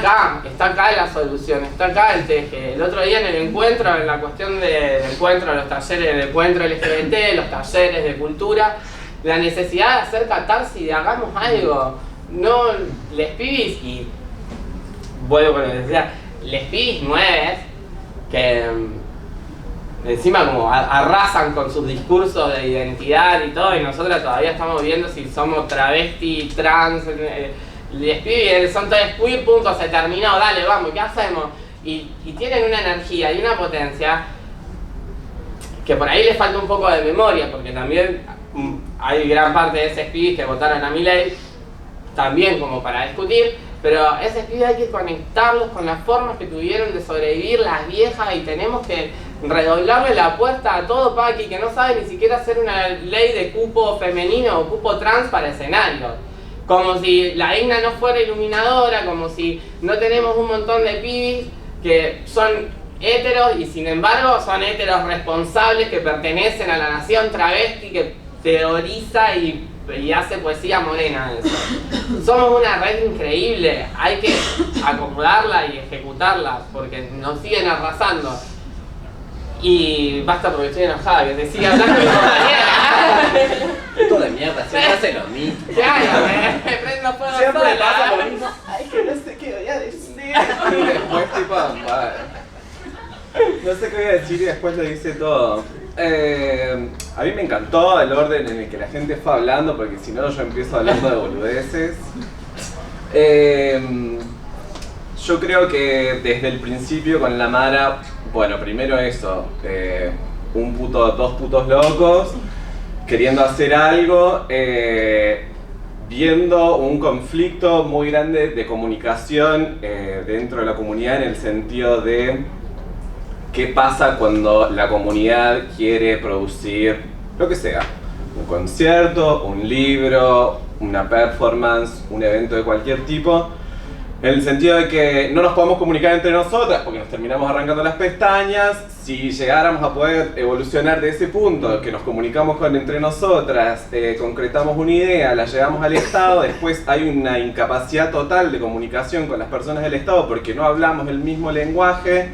acá la solución, está acá el teje. El otro día en el encuentro, en la cuestión del encuentro, los talleres del encuentro LGBT, los talleres de cultura, la necesidad de hacer catarsis, de hagamos algo. No, les pibis, y vuelvo con lo que decía, les pibis nueves, que encima como arrasan con sus discursos de identidad y todo, y nosotros todavía estamos viendo si somos travesti, trans, les pibes, son todos queer, punto, se terminó, dale, vamos, ¿qué hacemos? Y tienen una energía y una potencia que por ahí les falta un poco de memoria, porque también hay gran parte de esos pibes que votaron a Milei, también como para discutir, pero esos pibes hay que conectarlos con las formas que tuvieron de sobrevivir las viejas, y tenemos que redoblarle la apuesta a todo Paqui, que no sabe ni siquiera hacer una ley de cupo femenino o cupo trans para escenarios. Como si la IGNA no fuera iluminadora, como si no tenemos un montón de pibis que son héteros y sin embargo son héteros responsables que pertenecen a la nación travesti que teoriza y hace poesía morena. Eso. Somos una red increíble, hay que acomodarla y ejecutarla porque nos siguen arrasando. Y basta porque estoy enojada, que te siga hablando mi compañera. Puto de mierda, siempre hace lo mismo. Claro, me prendo fuego Siempre sola. pasa lo mismo. Ay, que no sé qué voy a decir. Y después tipo, no sé qué voy a decir y después lo dice todo. A mí me encantó el orden en el que la gente fue hablando, porque si no yo empiezo hablando de boludeces. Yo creo que desde el principio con la Mara, bueno, primero eso, dos putos locos queriendo hacer algo, viendo un conflicto muy grande de comunicación dentro de la comunidad, en el sentido de qué pasa cuando la comunidad quiere producir lo que sea, un concierto, un libro, una performance, un evento de cualquier tipo, en el sentido de que no nos podemos comunicar entre nosotras porque nos terminamos arrancando las pestañas. Si llegáramos a poder evolucionar de ese punto, que nos comunicamos entre nosotras, concretamos una idea, la llevamos al Estado, después hay una incapacidad total de comunicación con las personas del Estado porque no hablamos el mismo lenguaje.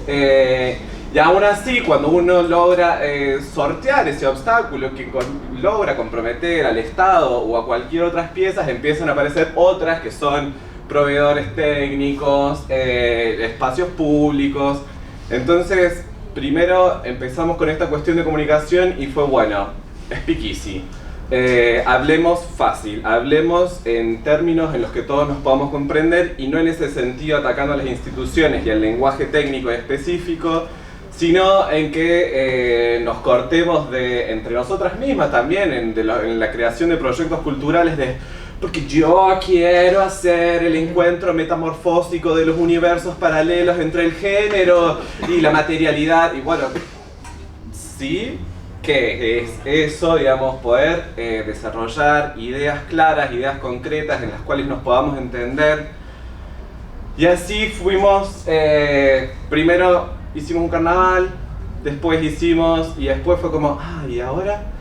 Y aún así, cuando uno logra sortear ese obstáculo que logra comprometer al Estado o a cualquier otras piezas, empiezan a aparecer otras que son proveedores técnicos, espacios públicos. Entonces, primero empezamos con esta cuestión de comunicación y fue bueno, speak easy. Hablemos fácil, hablemos en términos en los que todos nos podamos comprender y no en ese sentido atacando a las instituciones y al lenguaje técnico específico, sino en que nos cortemos entre nosotras mismas también, en la creación de proyectos culturales porque yo quiero hacer el encuentro metamorfósico de los universos paralelos entre el género y la materialidad. Y bueno, sí, que es eso, digamos, poder desarrollar ideas claras, ideas concretas en las cuales nos podamos entender. Y así fuimos, primero hicimos un carnaval, después y después fue como, ¿y ahora?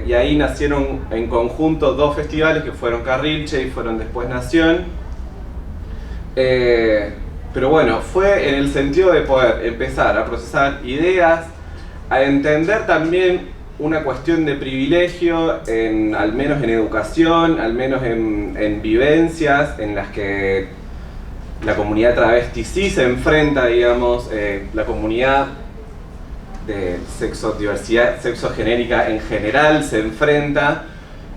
Y ahí nacieron en conjunto 2 festivales que fueron Carrilche y fueron después Nación. Pero Pero bueno, fue en el sentido de poder empezar a procesar ideas, a entender también una cuestión de privilegio, al menos en educación, al menos en vivencias en las que la comunidad travesti sí se enfrenta, digamos, la comunidad de sexodiversidad, sexogenérica en general se enfrenta,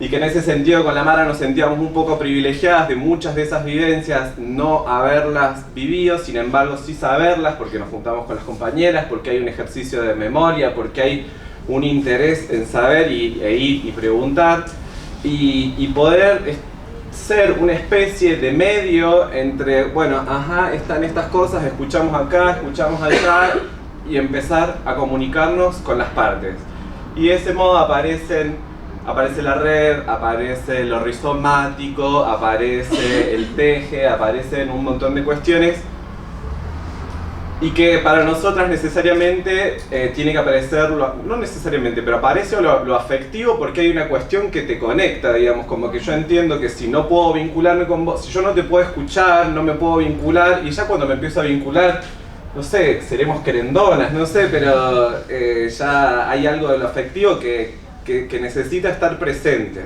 y que en ese sentido con la Mara nos sentíamos un poco privilegiadas de muchas de esas vivencias, no haberlas vivido, sin embargo sí saberlas, porque nos juntamos con las compañeras, porque hay un ejercicio de memoria, porque hay un interés en saber e ir y preguntar, y poder ser una especie de medio entre, bueno, ajá, están estas cosas, escuchamos acá, escuchamos allá, y empezar a comunicarnos con las partes. Y de ese modo aparece la red, aparece lo rizomático, aparece el teje, aparecen un montón de cuestiones, y que para nosotras necesariamente tiene que aparecer, no necesariamente, pero aparece lo afectivo, porque hay una cuestión que te conecta, digamos, como que yo entiendo que si no puedo vincularme con vos, si yo no te puedo escuchar, no me puedo vincular, y ya cuando me empiezo a vincular, no sé, seremos querendonas, no sé, pero ya hay algo de lo afectivo que necesita estar presente.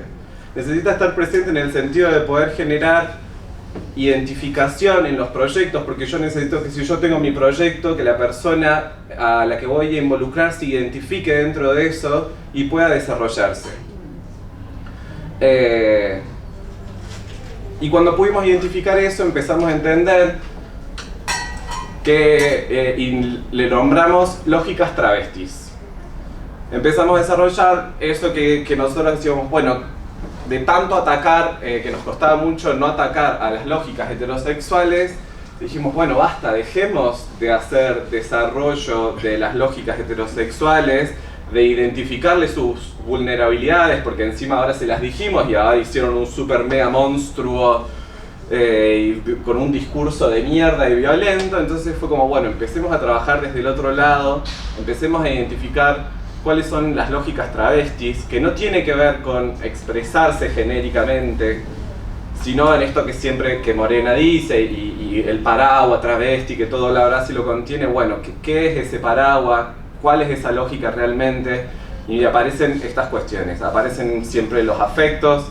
Necesita estar presente en el sentido de poder generar identificación en los proyectos, porque yo necesito que si yo tengo mi proyecto, que la persona a la que voy a involucrar se identifique dentro de eso y pueda desarrollarse. Y cuando pudimos identificar eso, empezamos a entender que y le nombramos lógicas travestis. Empezamos a desarrollar eso que nosotros decíamos, bueno, de tanto atacar, que nos costaba mucho no atacar a las lógicas heterosexuales, dijimos, bueno, basta, dejemos de hacer desarrollo de las lógicas heterosexuales, de identificarle sus vulnerabilidades, porque encima ahora se las dijimos y ahora hicieron un super mega monstruo con un discurso de mierda y violento. Entonces fue como, bueno, empecemos a trabajar desde el otro lado, empecemos a identificar cuáles son las lógicas travestis, que no tiene que ver con expresarse genéricamente, sino en esto que siempre que Morena dice, y el paraguas travesti, que todo lo abraza y lo contiene. Bueno, ¿qué es ese paraguas? ¿Cuál es esa lógica realmente? Y aparecen estas cuestiones, aparecen siempre los afectos,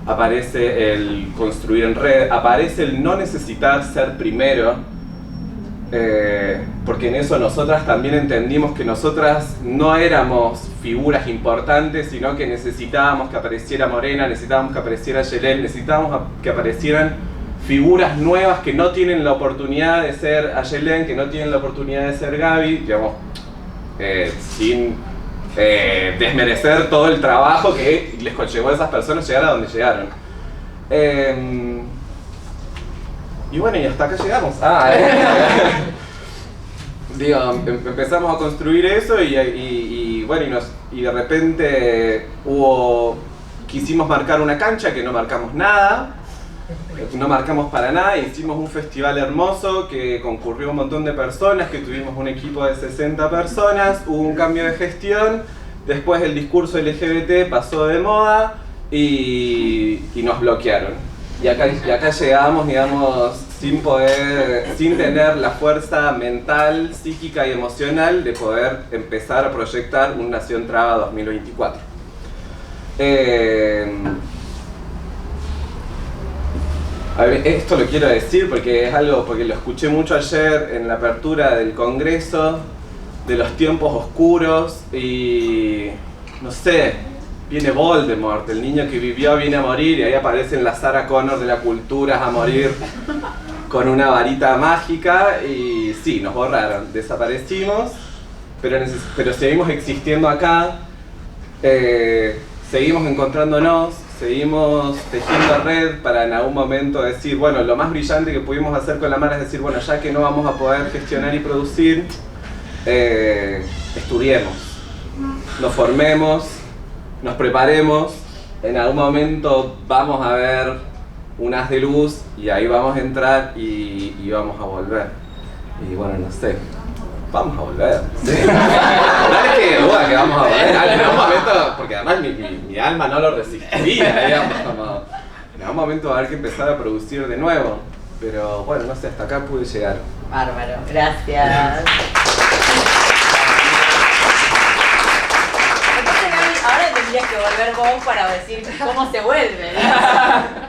aparece el construir en red, aparece el no necesitar ser primero, porque en eso nosotras también entendimos que nosotras no éramos figuras importantes, sino que necesitábamos que apareciera Morena, necesitábamos que apareciera Yelén, necesitábamos que aparecieran figuras nuevas que no tienen la oportunidad de ser Ayelén, que no tienen la oportunidad de ser Gaby, digamos, sin desmerecer todo el trabajo que les conllevó a esas personas llegar a donde llegaron. Y bueno, y hasta acá llegamos. Digo, empezamos a construir eso y bueno, y de repente quisimos marcar una cancha que no marcamos nada, no marcamos para nada, hicimos un festival hermoso que concurrió un montón de personas, que tuvimos un equipo de 60 personas, hubo un cambio de gestión, después el discurso LGBT pasó de moda y nos bloquearon. Y acá llegamos, digamos, sin tener la fuerza mental, psíquica y emocional de poder empezar a proyectar un Nación Traba 2024. A ver, esto lo quiero decir porque es algo, porque lo escuché mucho ayer en la apertura del Congreso, de los tiempos oscuros, y no sé, viene Voldemort, el niño que vivió viene a morir, y ahí aparecen las Sarah Connor de la cultura a morir con una varita mágica, y sí, nos borraron, desaparecimos, pero seguimos existiendo acá, seguimos encontrándonos, seguimos tejiendo red para en algún momento decir, bueno, lo más brillante que pudimos hacer con la Mara es decir, bueno, ya que no vamos a poder gestionar y producir, estudiemos, nos formemos, nos preparemos, en algún momento vamos a ver un haz de luz y ahí vamos a entrar y vamos a volver. Y bueno, no sé, vamos a volver. ¿Sí? No es que duda que vamos a volver, en algún momento, porque además mi alma no lo resistiría, digamos, como en algún momento va a haber que empezar a producir de nuevo. Pero bueno, no sé, hasta acá pude llegar. Bárbaro, gracias. Entonces, Gaby, ahora tendrías que volver vos para decir cómo se vuelve, ¿no?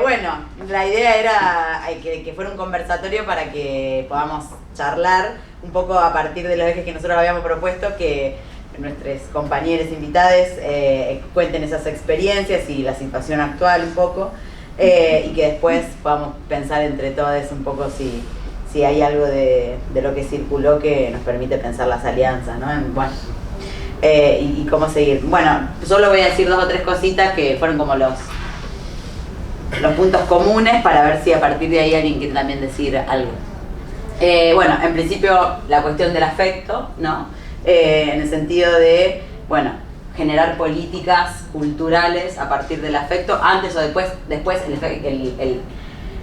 Bueno, la idea era que fuera un conversatorio para que podamos charlar un poco a partir de los ejes que nosotros habíamos propuesto, que nuestros compañeros invitados cuenten esas experiencias y la situación actual un poco, y que después podamos pensar entre todos un poco si hay algo de lo que circuló que nos permite pensar las alianzas, ¿no? Bueno, y cómo seguir. Bueno, solo voy a decir 2 o 3 cositas que fueron como los puntos comunes para ver si a partir de ahí alguien quiere también decir algo. Bueno, en principio la cuestión del afecto, ¿no? En el sentido de, bueno, generar políticas culturales a partir del afecto, antes o después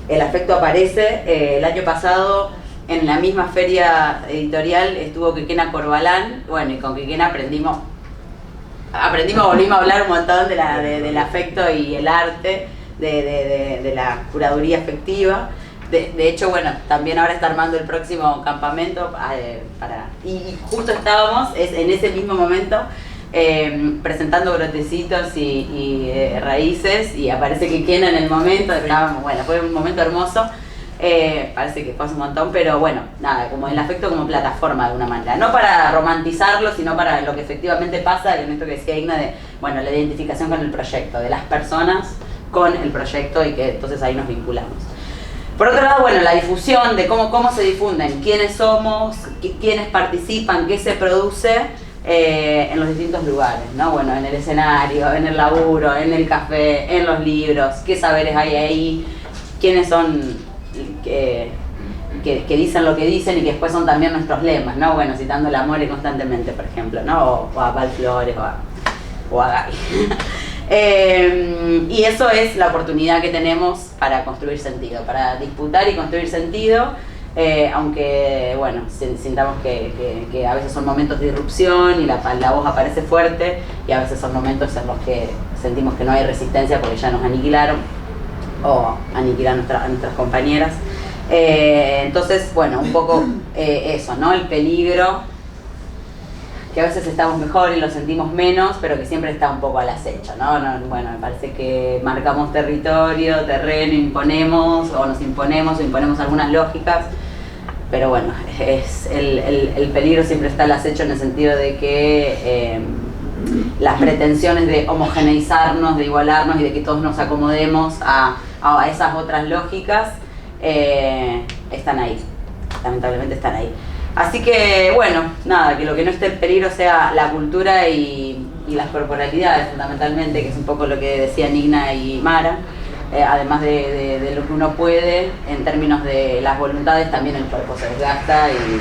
el afecto aparece. El año pasado en la misma feria editorial estuvo Quequena Corbalán, bueno, y con Quequena volvimos a hablar un montón del afecto y el arte, de la curaduría afectiva. De hecho, bueno, también ahora está armando el próximo campamento y justo estábamos en ese mismo momento presentando brotecitos y raíces, y aparece Quequena en el momento. Bueno, fue un momento hermoso. Parece que fue hace un montón, pero bueno, nada, como el afecto como plataforma de alguna manera, no para romantizarlo, sino para lo que efectivamente pasa, en esto que decía Igna, de, bueno, la identificación con el proyecto, de las personas con el proyecto, y que entonces ahí nos vinculamos. Por otro lado, bueno, la difusión de cómo se difunden, quiénes somos, quiénes participan, qué se produce en los distintos lugares, ¿no? Bueno, en el escenario, en el laburo, en el café, en los libros, qué saberes hay ahí, quiénes son que dicen lo que dicen y que después son también nuestros lemas, ¿no? Bueno, citando el amor constantemente, por ejemplo, ¿no? O a Val Flores o a Gaby. Y eso es la oportunidad que tenemos para construir sentido, para disputar y construir sentido, aunque, bueno, sintamos que a veces son momentos de irrupción y la voz aparece fuerte, y a veces son momentos en los que sentimos que no hay resistencia porque ya nos aniquilaron o aniquilan a nuestras compañeras. Entonces, bueno, un poco eso, ¿no? El peligro, que a veces estamos mejor y lo sentimos menos, pero que siempre está un poco al acecho, ¿no? Bueno, me parece que marcamos territorio, terreno, imponemos o imponemos algunas lógicas, pero bueno, el peligro siempre está al acecho, en el sentido de que las pretensiones de homogeneizarnos, de igualarnos y de que todos nos acomodemos a esas otras lógicas están ahí, lamentablemente están ahí. Así que, bueno, nada, que lo que no esté en peligro sea la cultura y las corporalidades, fundamentalmente, que es un poco lo que decían Igna y Mara. Además de lo que uno puede, en términos de las voluntades, también el cuerpo se desgasta y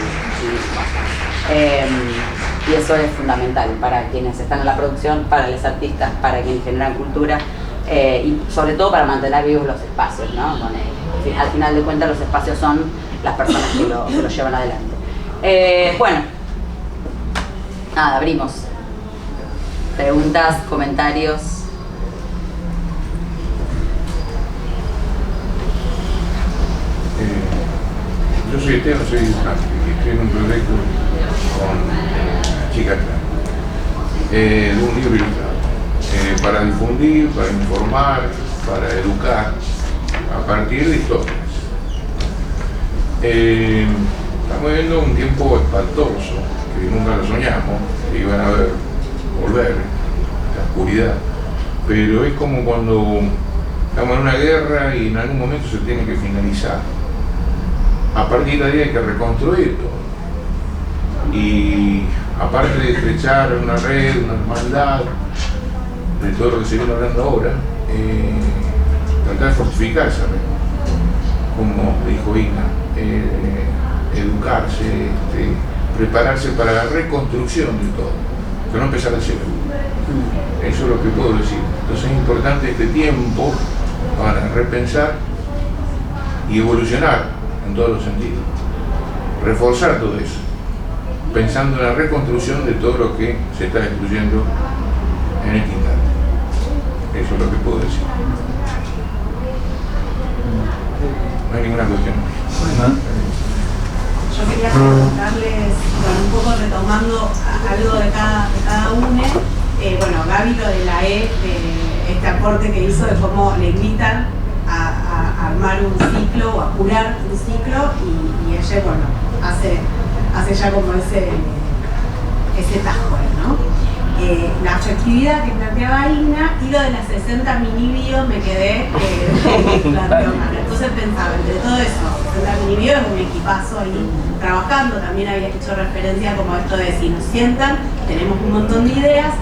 eso es fundamental para quienes están en la producción, para los artistas, para quienes generan cultura, y sobre todo para mantener vivos los espacios, ¿no? Al final de cuentas, los espacios son las personas que lo llevan adelante. Bueno, nada, abrimos. Preguntas, comentarios. Yo soy Esteban, soy dibujante y estoy en un proyecto con chicas de un libro ilustrado para difundir, para informar, para educar a partir de historias. Estamos viviendo un tiempo espantoso, que nunca lo soñamos, que iban a volver la oscuridad, pero es como cuando estamos en una guerra y en algún momento se tiene que finalizar. A partir de ahí hay que reconstruir todo. Y aparte de estrechar una red, una hermandad, de todo lo que se viene hablando ahora, tratar de fortificar esa red, como dijo Igna, educarse, prepararse para la reconstrucción de todo, que no empezar de cero. Eso es lo que puedo decir. Entonces es importante este tiempo para repensar y evolucionar en todos los sentidos, reforzar todo eso, pensando en la reconstrucción de todo lo que se está destruyendo en este instante. Eso es lo que puedo decir. no hay ninguna cuestión. Yo quería preguntarles, bueno, un poco retomando algo de cada uno. Bueno, Gaby lo de la E, este aporte que hizo de cómo le invitan a armar un ciclo o a curar un ciclo y ella, bueno, hace ya como ese tajo, ¿no? La afectividad que planteaba Igna y lo de las 60 mini-bio me quedé planteando. Entonces pensaba, entre todo eso, 60 mini-bio es un equipazo ahí trabajando, también había hecho referencia como a esto de si nos sientan, tenemos un montón de ideas,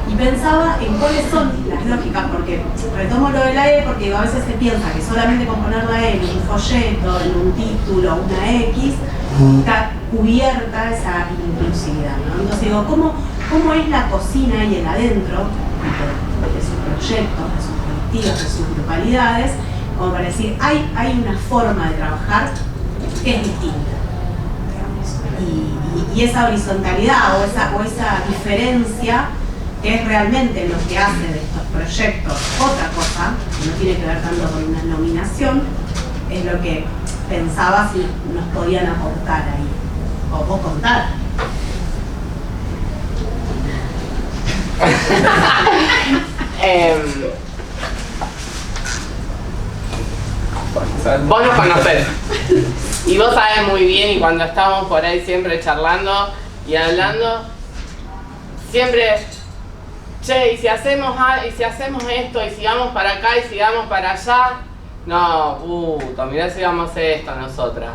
y pensaba en cuáles son las lógicas, porque retomo lo de la E, porque digo, a veces se piensa que solamente con poner la E en un folleto, en un título, una X, está cubierta esa inclusividad, ¿no? Entonces digo, ¿cómo es la cocina y el adentro de sus proyectos, de sus colectivos, de sus grupalidades? Como para decir, hay una forma de trabajar que es distinta, digamos, y esa horizontalidad o esa diferencia que es realmente lo que hace de estos proyectos otra cosa, que no tiene que ver tanto con una nominación, es lo que pensaba si nos podían aportar ahí, o vos contar. Vos nos conocés y vos sabés muy bien, y cuando estamos por ahí siempre charlando y hablando, siempre, che, y si hacemos esto, y si vamos para acá, y si vamos para allá, no, puto, mirá si vamos a hacer esto nosotras.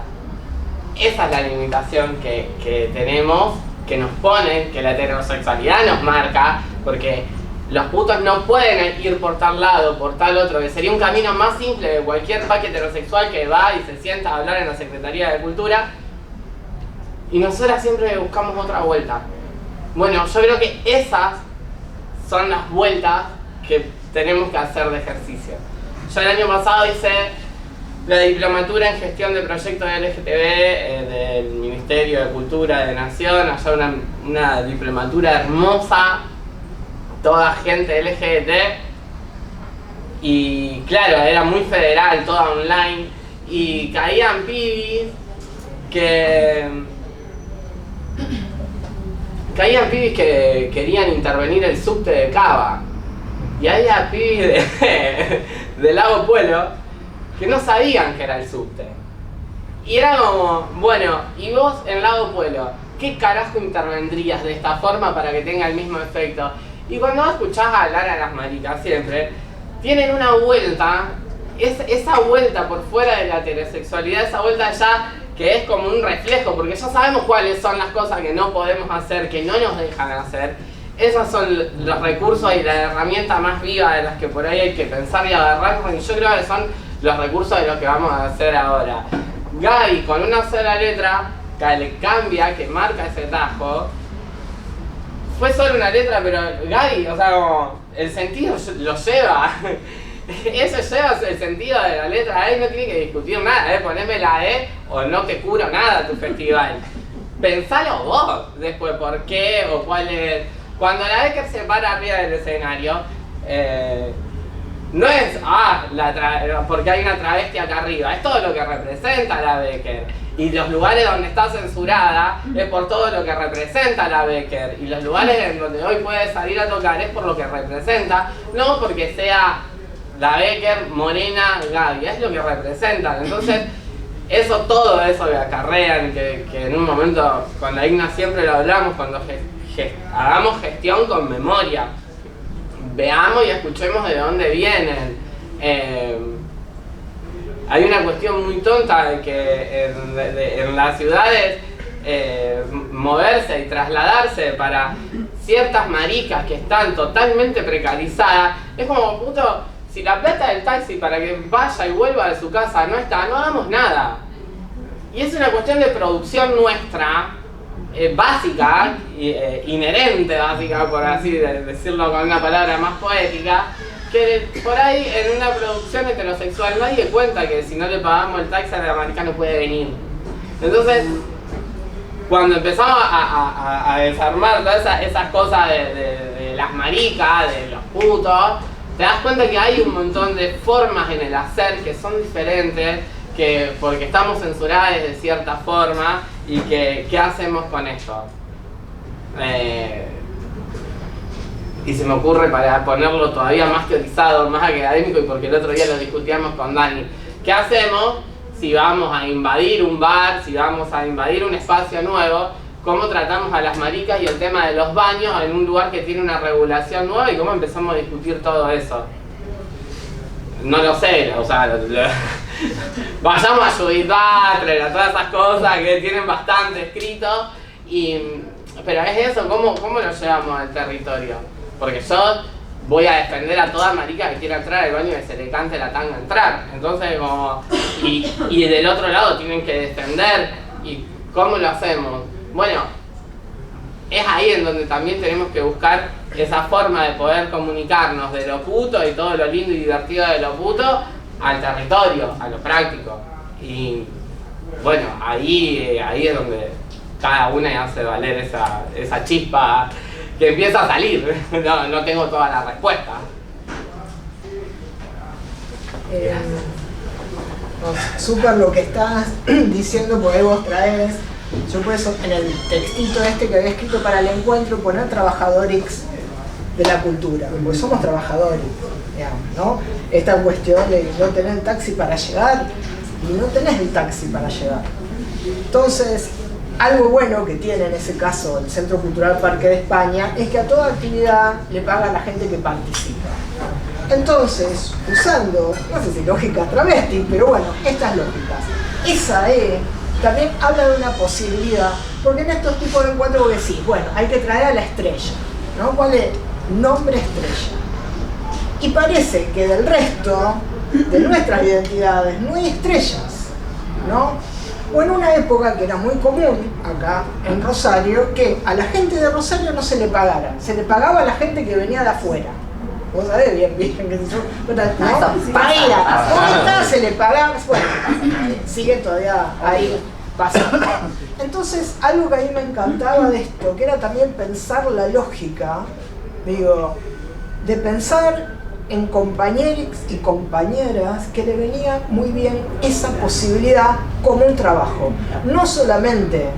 Esa es la limitación que tenemos, que nos pone, que la heterosexualidad nos marca, porque los putos no pueden ir por tal lado, por tal otro, que sería un camino más simple de cualquier paque heterosexual que va y se sienta a hablar en la Secretaría de Cultura, y nosotras siempre buscamos otra vuelta. Bueno, yo creo que esas son las vueltas que tenemos que hacer de ejercicio. Yo el año pasado hice la diplomatura en gestión de proyectos LGTB del Ministerio de Cultura de Nación, allá una diplomatura hermosa, toda gente LGBT, y claro, era muy federal, toda online, y caían pibis que querían intervenir el subte de Cava, y había pibis de Lago Pueblo que no sabían que era el subte. Y era como, bueno, y vos en Lago Pueblo, ¿qué carajo intervendrías de esta forma para que tenga el mismo efecto? Y cuando escuchás hablar a las maricas siempre, tienen una vuelta, esa vuelta por fuera de la heterosexualidad, esa vuelta ya que es como un reflejo, porque ya sabemos cuáles son las cosas que no podemos hacer, que no nos dejan hacer. Esos son los recursos y la herramienta más viva de las que por ahí hay que pensar y agarrarnos, y yo creo que son los recursos de lo que vamos a hacer ahora. Gaby con una sola letra que le cambia, que marca ese tajo. Fue solo una letra, pero Gaby, o sea, como el sentido lo lleva. Eso lleva el sentido de la letra E, no tiene que discutir nada, poneme la E o no te curo nada tu festival. Pensalo vos después por qué o cuál es. Cuando la Becker se para arriba del escenario, no es, porque hay una travesti acá arriba, es todo lo que representa la Becker. Y los lugares donde está censurada es por todo lo que representa la Becker. Y los lugares en donde hoy puede salir a tocar es por lo que representa, no porque sea la Becker, Morena, Gaby, es lo que representan. Entonces, todo eso que acarrean, que en un momento con la Igna siempre lo hablamos, cuando hagamos gestión con memoria, veamos y escuchemos de dónde vienen. Hay una cuestión muy tonta de que en las ciudades moverse y trasladarse para ciertas maricas que están totalmente precarizadas, es como, puto, si la plata del taxi para que vaya y vuelva de su casa no está, no hagamos nada. Y es una cuestión de producción nuestra, básica, inherente básica, por así decirlo con una palabra más poética, que por ahí en una producción heterosexual nadie cuenta que si no le pagamos el taxi a la marica no puede venir. Entonces, cuando empezamos a desarmar todas esas cosas de las maricas, de los putos, te das cuenta que hay un montón de formas en el hacer que son diferentes, que porque estamos censuradas de cierta forma y que ¿qué hacemos con esto? Y se me ocurre, para ponerlo todavía más teorizado, más académico, y porque el otro día lo discutíamos con Dani, ¿qué hacemos si vamos a invadir un bar, si vamos a invadir un espacio nuevo? ¿Cómo tratamos a las maricas y el tema de los baños en un lugar que tiene una regulación nueva y cómo empezamos a discutir todo eso? No lo sé, o sea, vayamos a Judith Butler, a todas esas cosas que tienen bastante escrito, pero es eso, ¿cómo lo llevamos al territorio? Porque yo voy a defender a toda marica que quiera entrar al baño y que se le cante la tanga entrar. Entonces, como, y del otro lado tienen que defender, ¿y cómo lo hacemos? Bueno, es ahí en donde también tenemos que buscar esa forma de poder comunicarnos de lo puto y todo lo lindo y divertido de lo puto al territorio, a lo práctico. Y bueno, ahí es donde cada una hace valer esa chispa que empieza a salir. No tengo toda la respuesta. Súper lo que estás diciendo, porque vos traes, yo por eso en el textito este que había escrito para el encuentro, poner trabajadores de la cultura, porque somos trabajadores, digamos, ¿no? Esta cuestión de no tener el taxi para llegar, y no tenés el taxi para llegar. Entonces, algo bueno que tiene en ese caso el Centro Cultural Parque de España es que a toda actividad le paga a la gente que participa. Entonces, usando, no sé si lógicas travesti, pero bueno, estas lógicas, esa también habla de una posibilidad, porque en estos tipos de encuentros vos decís, bueno, hay que traer a la estrella, ¿no? ¿Cuál es? Nombre estrella. Y parece que del resto de nuestras identidades no hay estrellas, ¿no? O en una época que era muy común acá en Rosario, que a la gente de Rosario no se le pagara, se le pagaba a la gente que venía de afuera. Vos sabés bien, que ¿no? Para ir a Costa se le pagaba, bueno, sigue todavía ahí pasando. Entonces, algo que a mí me encantaba de esto, que era también pensar la lógica, digo, de pensar en compañeros y compañeras que le venía muy bien esa posibilidad como un trabajo. No solamente,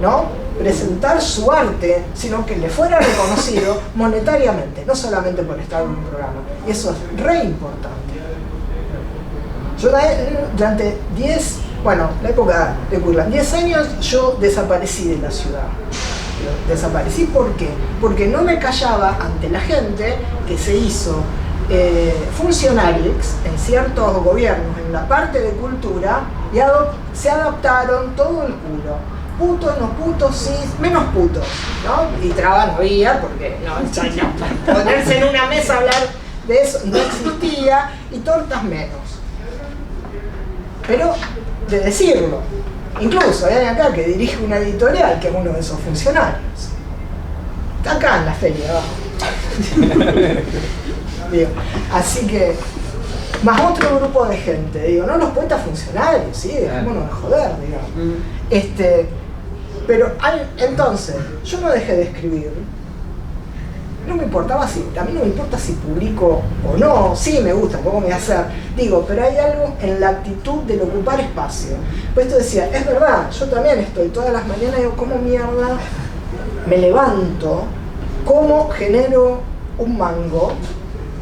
¿no?, presentar su arte, sino que le fuera reconocido monetariamente, no solamente por estar en un programa. Y eso es re importante. Yo durante la época de Curland, 10 años yo desaparecí de la ciudad. Desaparecí, ¿por qué? Porque no me callaba ante la gente que se hizo funcionarios en ciertos gobiernos en la parte de cultura y se adoptaron todo el culo. Putos, no putos, sí, menos putos, ¿no? Y traba no había, porque no, ponerse en una mesa a hablar de eso no existía, y tortas menos. Pero de decirlo, incluso hay acá que dirige una editorial que es uno de esos funcionarios. Está acá en la feria abajo. Digo, así que, más otro grupo de gente, digo, no los poetas funcionarios, sí, dejémonos de joder, digamos. Pero entonces, yo no dejé de escribir. No me importaba a mí no me importa si publico o no, sí me gusta, poco me voy a hacer. Digo, pero hay algo en la actitud del ocupar espacio. Pues esto decía, es verdad, yo también estoy todas las mañanas, digo, ¿cómo mierda me levanto? ¿Cómo genero un mango?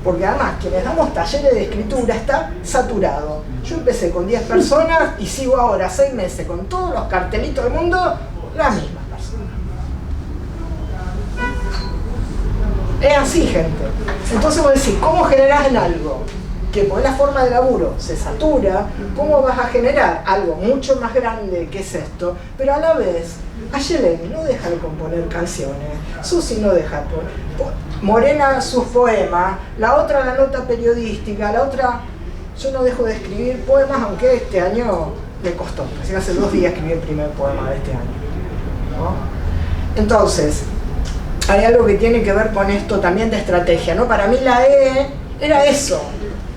Porque además, quienes damos talleres de escritura está saturado. Yo empecé con 10 personas y sigo ahora 6 meses con todos los cartelitos del mundo, las mismas personas. Es así, gente. Entonces vos decís, ¿cómo generás en algo que por la forma de laburo se satura? ¿Cómo vas a generar algo mucho más grande que es esto? Pero a la vez, Ayelen no deja de componer canciones, Susi no deja Morena sus poemas, la otra la nota periodística, la otra, yo no dejo de escribir poemas, aunque este año me costó, así que hace 2 días escribí el primer poema de este año, ¿no? Entonces, hay algo que tiene que ver con esto también de estrategia, ¿no? Para mí la era eso.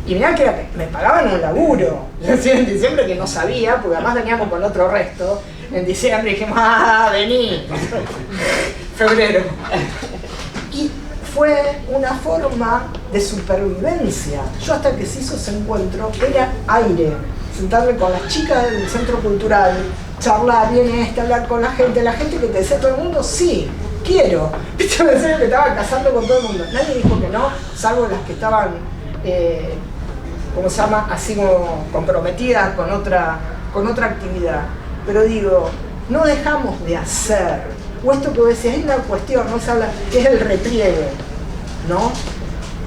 Y mirá que me pagaban un laburo. Yo decía en diciembre que no sabía, porque además veníamos con otro resto. En diciembre dijimos, vení. Febrero. Y fue una forma de supervivencia. Yo hasta que se hizo ese encuentro era aire. sentarme con las chicas del centro cultural, charlar, viene hablar con la gente que te desea todo el mundo, sí, quiero. Viste, me decían que estaban casando con todo el mundo. Nadie dijo que no, salvo las que estaban, ¿cómo se llama? Así como comprometidas con otra actividad. Pero digo, no dejamos de hacer. O esto que vos decís, hay una cuestión, no se habla, que es el repliegue, ¿no?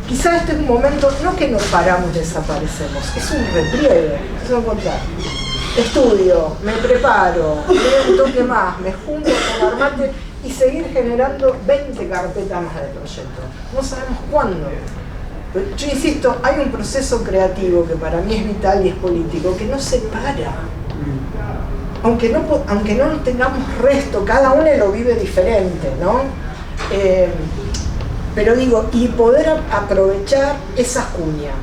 Quizás este es un momento, no que nos paramos, desaparecemos, es un repliegue, es un contrario. Estudio, me preparo, me doy un toque más, me junto con armate y seguir generando 20 carpetas más de proyectos. No sabemos cuándo. Pero yo insisto, hay un proceso creativo que para mí es vital y es político, que no se para. Aunque no tengamos resto, cada uno lo vive diferente, ¿no? Pero digo, y poder aprovechar esas cuñas.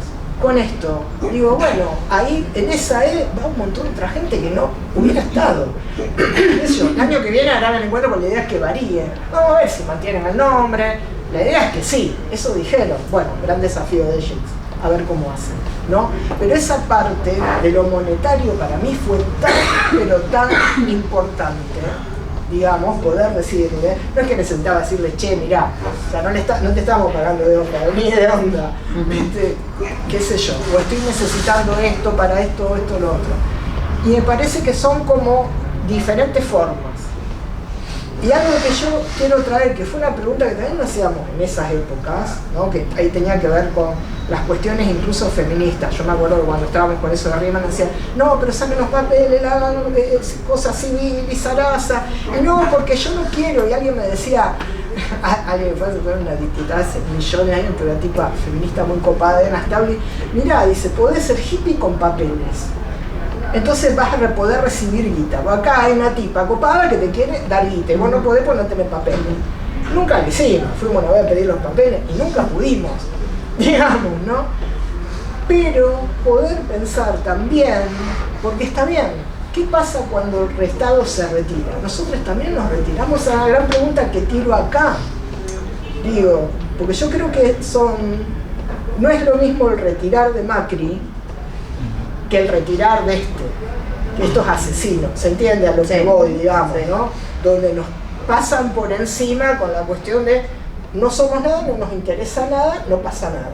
Con esto, digo, bueno, ahí en esa va un montón de otra gente que no hubiera estado. Eso, el año que viene harán el encuentro, con la idea es que varíe. Vamos a ver si mantienen el nombre. La idea es que sí, eso dijeron. Bueno, gran desafío de ellos, a ver cómo hacen, ¿no? Pero esa parte de lo monetario para mí fue tan, pero tan importante, digamos, poder decirle, no es que necesitaba decirle, che, mirá, o sea, no te estamos pagando de onda, ni de onda, ¿viste? Qué sé yo, o estoy necesitando esto para esto, lo otro. Y me parece que son como diferentes formas. Y algo que yo quiero traer, que fue una pregunta que también nos hacíamos en esas épocas, ¿no? Que ahí tenía que ver con las cuestiones incluso feministas. Yo me acuerdo que cuando estábamos con eso de arriba nos decían, no, pero saquen los papeles, hagan cosas civil y zaraza. Y no, porque yo no quiero. Y alguien me decía, alguien fue una diputada hace millones de años, pero una tipa feminista muy copada de Anastabli, mirá, dice, podés ser hippie con papeles. Entonces vas a poder recibir guita. Acá hay una tipa copada que te quiere dar guita y vos no podés porque no tenés papeles. Nunca lo hicimos, fuimos una vez a pedir los papeles y nunca pudimos, digamos, ¿no? Pero poder pensar también, porque está bien, ¿qué pasa cuando el Estado se retira? Nosotros también nos retiramos. A la gran pregunta que tiro acá. Digo, porque yo creo que no es lo mismo el retirar de Macri que el retirar de estos asesinos, ¿se entiende a lo que voy, digamos, ¿no? Donde nos pasan por encima con la cuestión de no somos nada, no nos interesa nada, no pasa nada.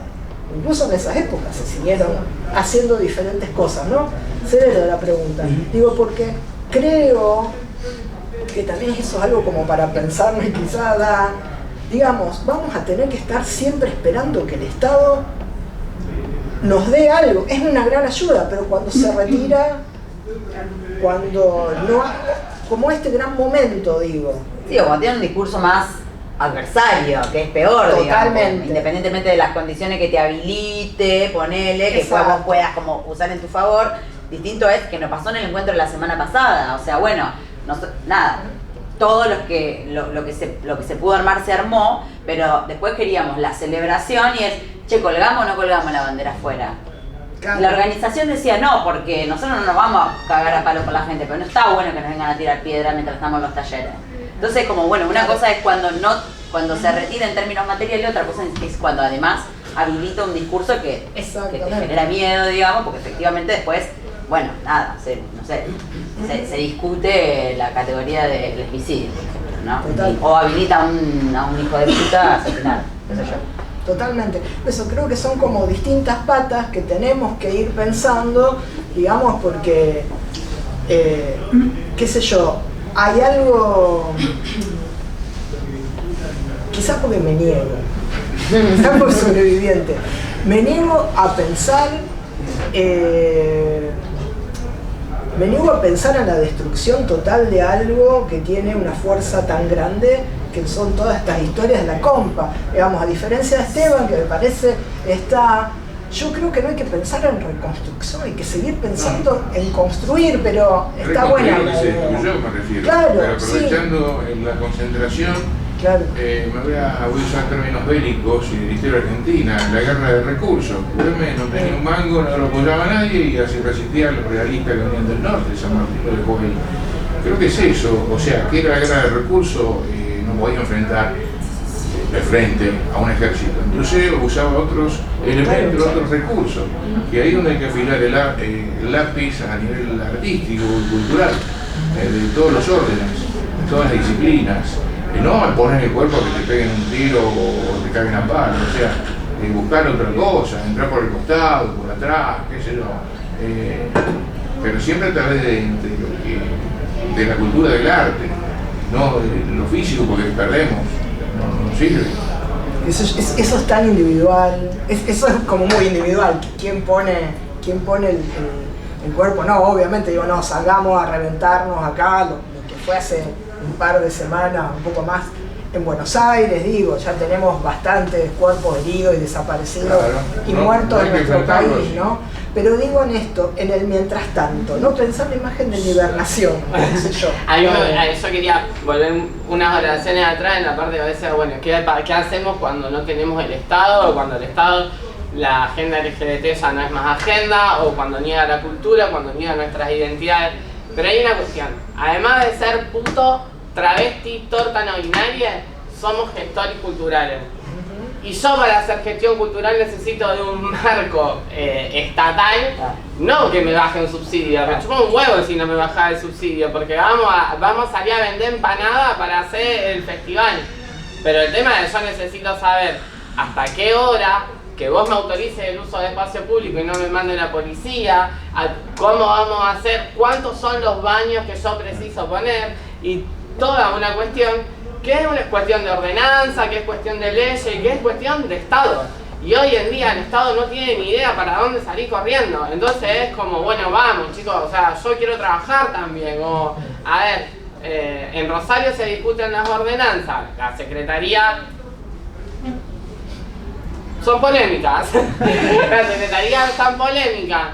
Incluso en esas épocas se siguieron haciendo diferentes cosas, ¿no? Severa la pregunta. Digo, porque creo que también eso es algo como para pensarnos y quizás digamos, vamos a tener que estar siempre esperando que el Estado nos dé algo. Es una gran ayuda, pero cuando se retira, cuando no, como este gran momento, digo. Sí, o cuando tiene un discurso más adversario, que es peor, totalmente, digamos, independientemente de las condiciones que te habilite, ponele, que vos puedas como usar en tu favor. Distinto es que nos pasó en el encuentro de la semana pasada, o sea, bueno, nada, todo lo que se pudo armar se armó, pero después queríamos la celebración y es, che, ¿colgamos o no colgamos la bandera afuera? Claro. La organización decía no, porque nosotros no nos vamos a cagar a palo con la gente, pero no está bueno que nos vengan a tirar piedra mientras estamos en los talleres. Entonces, como bueno, una cosa es cuando se retira en términos materiales, otra cosa es cuando además habilita un discurso que te genera miedo, digamos, porque efectivamente después, bueno, nada, se discute la categoría de lesbicidio, ¿no? O habilita a un hijo de puta a asesinar, qué sé yo. Totalmente. Eso creo que son como distintas patas que tenemos que ir pensando, digamos, porque, qué sé yo, hay algo, quizás porque me niego, quizás por sobreviviente, me niego a pensar, en la destrucción total de algo que tiene una fuerza tan grande, que son todas estas historias de la compa. Digamos, a diferencia de Esteban, que me parece yo creo que no hay que pensar en reconstrucción, hay que seguir pensando en construir, pero está buena la idea. Yo me refiero, claro, pero aprovechando en la concentración, claro. Voy a usar términos bélicos y de la historia argentina, la guerra de recursos. Güemes no tenía un mango, no lo apoyaba nadie y así resistían los realistas que venían del norte, San Martín lo dejó ahí. Creo que es eso, o sea, que era la guerra de recursos, no podía enfrentar de frente a un ejército. Entonces usaba otros elementos, otros recursos. Y ahí es donde hay que afilar el lápiz a nivel artístico y cultural, de todos los órdenes, de todas las disciplinas. No al poner el cuerpo que te peguen un tiro o te caguen a palo, o sea, buscar otra cosa, entrar por el costado, por atrás, qué sé yo. Pero siempre a través de la cultura del arte, no de lo físico, porque perdemos, no sirve. Eso es tan individual, eso es como muy individual. ¿Quién pone el cuerpo? No, obviamente digo, no, salgamos a reventarnos acá, lo que fue hace un par de semanas, un poco más, en Buenos Aires, digo, ya tenemos bastantes cuerpos heridos y desaparecidos, claro, y muertos en nuestro país, ¿no? Pero digo en esto, en el mientras tanto, no pensar la imagen de la hibernación, qué sé yo. Yo quería volver unas oraciones atrás en la parte de a veces, bueno, ¿qué hacemos cuando no tenemos el Estado? O cuando el Estado, la agenda LGBT ya no es más agenda, o cuando niega la cultura, cuando niega nuestras identidades. Pero hay una cuestión, además de ser puto, travesti, torta no binaria, somos gestores culturales. Y yo para hacer gestión cultural necesito de un marco estatal, no que me baje un subsidio, me chupa un huevo si no me baja el subsidio, porque vamos a salir a vender empanada para hacer el festival. Pero el tema es que yo necesito saber hasta qué hora, que vos me autorices el uso de espacio público y no me mande la policía, cómo vamos a hacer, cuántos son los baños que yo preciso poner, y toda una cuestión que es una cuestión de ordenanza, que es cuestión de leyes, que es cuestión de Estado. Y hoy en día el Estado no tiene ni idea para dónde salir corriendo. Entonces es como, bueno, vamos chicos, o sea, yo quiero trabajar también. O, a ver, en Rosario se discuten las ordenanzas, la Secretaría... Son polémicas. La Secretaría es tan polémica.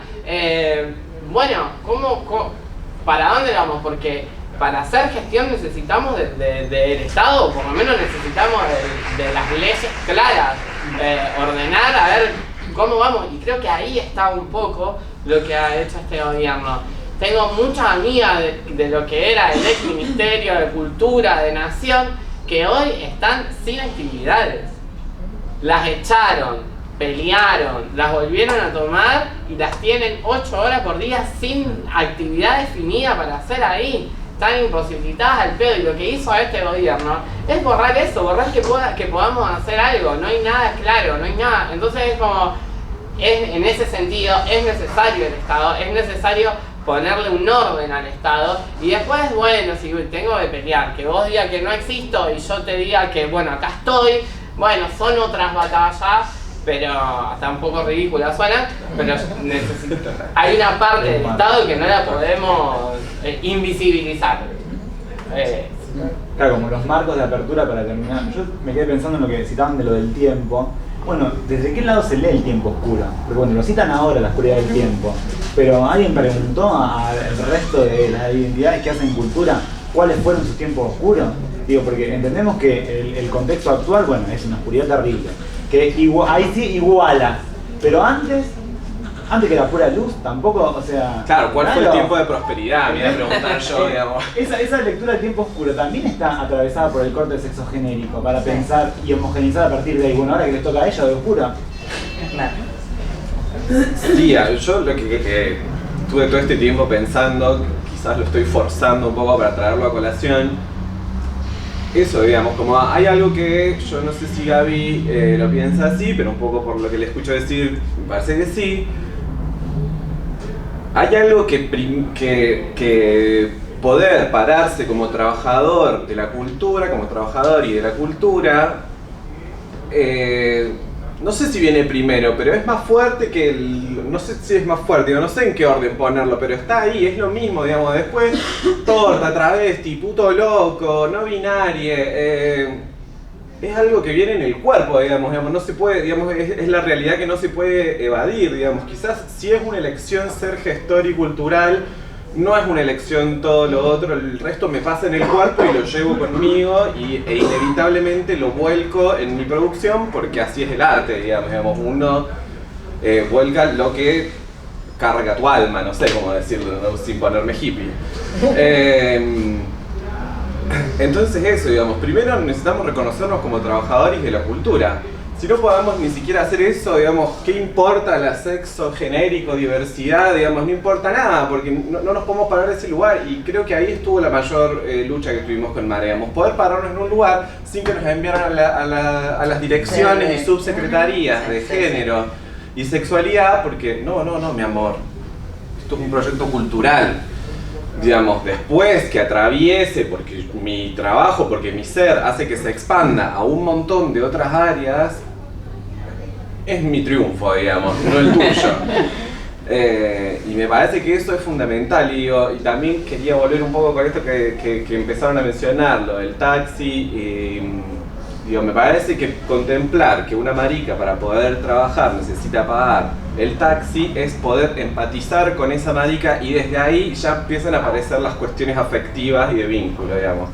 Bueno, ¿para dónde vamos? Porque para hacer gestión necesitamos del Estado, por lo menos necesitamos de las leyes claras, ordenar, a ver cómo vamos. Y creo que ahí está un poco lo que ha hecho este gobierno. Tengo muchas amigas de lo que era el ex Ministerio de Cultura, de Nación, que hoy están sin actividades. Las echaron, pelearon, las volvieron a tomar y las tienen 8 horas por día sin actividad definida para hacer ahí. Están imposibilitadas al pedo, y lo que hizo este gobierno es borrar eso, borrar que podamos hacer algo. No hay nada claro, no hay nada. Entonces es como, en ese sentido es necesario el Estado, es necesario ponerle un orden al Estado. Y después, bueno, si tengo que pelear, que vos digas que no existo y yo te diga que, bueno, acá estoy. Bueno, son otras batallas, pero hasta un poco ridícula suena, pero hay una parte del Estado que no la podemos invisibilizar. Claro, como los marcos de apertura para terminar. Yo me quedé pensando en lo que citaban de lo del tiempo. Bueno, ¿desde qué lado se lee el tiempo oscuro? Porque bueno, lo citan ahora, la oscuridad del tiempo. Pero alguien preguntó al resto de las identidades que hacen cultura cuáles fueron sus tiempos oscuros. Digo, porque entendemos que el contexto actual, bueno, es una oscuridad terrible. Que ahí sí iguala. Pero antes que era pura luz, tampoco, o sea... Claro, ¿cuál fue el tiempo de prosperidad? Me iba a preguntar yo, digamos. Esa lectura del tiempo oscuro también está atravesada por el corte de sexo genérico, para pensar y homogeneizar a partir de ahí. Bueno, ahora que les toca a ella, de oscura. Claro. Sí, yo lo que tuve todo este tiempo pensando, quizás lo estoy forzando un poco para traerlo a colación. Eso, digamos, como hay algo que yo no sé si Gaby lo piensa así, pero un poco por lo que le escucho decir, me parece que sí. Hay algo que poder pararse como trabajador de la cultura, como trabajador y de la cultura, no sé si viene primero, pero es más fuerte que no sé si es más fuerte, no sé en qué orden ponerlo, pero está ahí, es lo mismo, digamos, después torta, travesti, puto loco, no binarie, es algo que viene en el cuerpo, digamos, no se puede, digamos, es la realidad que no se puede evadir, digamos, quizás si es una elección ser gestor y cultural, no es una elección todo lo otro, el resto me pasa en el cuerpo y lo llevo conmigo e inevitablemente lo vuelco en mi producción porque así es el arte, digamos, uno vuelca lo que carga tu alma, no sé cómo decirlo, ¿no? Sin ponerme hippie. Entonces eso, digamos, primero necesitamos reconocernos como trabajadores de la cultura. Si no podemos ni siquiera hacer eso, digamos, ¿qué importa la sexo, genérico, diversidad? Digamos, no importa nada, porque no nos podemos parar en ese lugar, y creo que ahí estuvo la mayor lucha que tuvimos con Mareamos, poder pararnos en un lugar sin que nos enviaran a las direcciones y subsecretarías de género y sexualidad, porque no, mi amor, esto es un proyecto cultural. Digamos, después que atraviese, porque mi trabajo, porque mi ser hace que se expanda a un montón de otras áreas, es mi triunfo, digamos, no el tuyo. Y me parece que eso es fundamental, y también quería volver un poco con esto que empezaron a mencionarlo, el taxi. Me parece que contemplar que una marica para poder trabajar necesita pagar el taxi es poder empatizar con esa marica, y desde ahí ya empiezan a aparecer las cuestiones afectivas y de vínculo, digamos.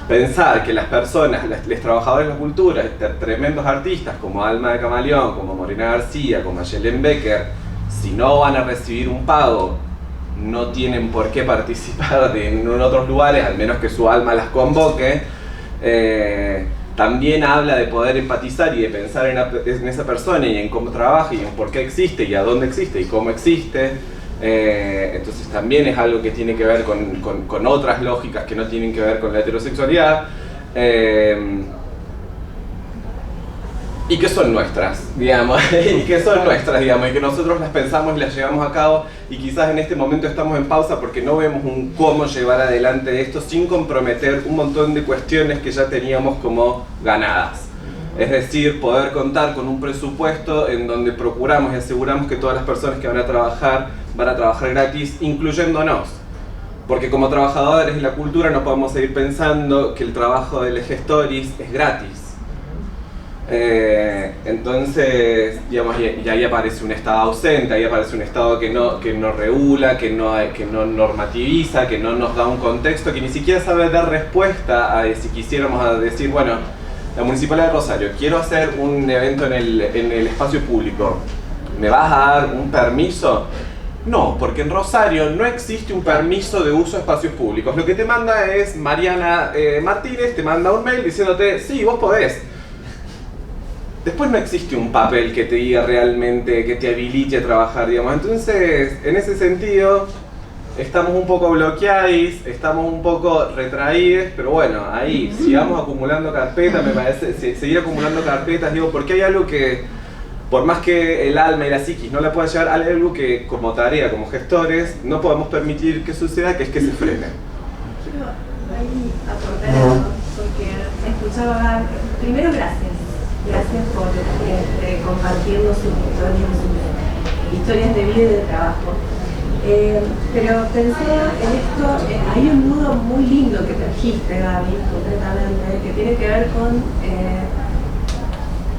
Pensar que las personas, los trabajadores de la cultura, tremendos artistas como Alma de Camaleón, como Morena García, como Ayelen Becker, si no van a recibir un pago, no tienen por qué participar en otros lugares, al menos que su alma las convoque. También habla de poder empatizar y de pensar en esa persona y en cómo trabaja y en por qué existe y a dónde existe y cómo existe. Entonces también es algo que tiene que ver con otras lógicas que no tienen que ver con la heterosexualidad. Y que son nuestras, digamos, y que nosotros las pensamos y las llevamos a cabo, y quizás en este momento estamos en pausa porque no vemos un cómo llevar adelante esto sin comprometer un montón de cuestiones que ya teníamos como ganadas. Es decir, poder contar con un presupuesto en donde procuramos y aseguramos que todas las personas que van a trabajar gratis, incluyéndonos. Porque como trabajadores de la cultura no podemos seguir pensando que el trabajo de los gestores es gratis. Entonces, digamos, y ahí aparece un Estado ausente, ahí aparece un Estado que no regula, que no normativiza, que no nos da un contexto, que ni siquiera sabe dar respuesta a si quisiéramos decir, bueno, la Municipalidad de Rosario, quiero hacer un evento en el espacio público, ¿me vas a dar un permiso? No, porque en Rosario no existe un permiso de uso de espacios públicos. Lo que te manda es Mariana Martínez, te manda un mail diciéndote, sí, vos podés. Después no existe un papel que te diga realmente, que te habilite a trabajar, digamos. Entonces, en ese sentido, estamos un poco bloqueados, estamos un poco retraídos, pero bueno, ahí, sigamos acumulando carpetas, me parece, seguir acumulando carpetas, digo, porque hay algo que, por más que el alma y la psiquis no la puedan llevar, hay algo que como tarea, como gestores, no podemos permitir que suceda, que es que se frene. Quiero ahí aportar algo, porque escuchaba, primero gracias. Gracias por compartirnos sus historias de vida y de trabajo. Pero pensaba en esto, hay un nudo muy lindo que trajiste, Gaby, concretamente, que tiene que ver con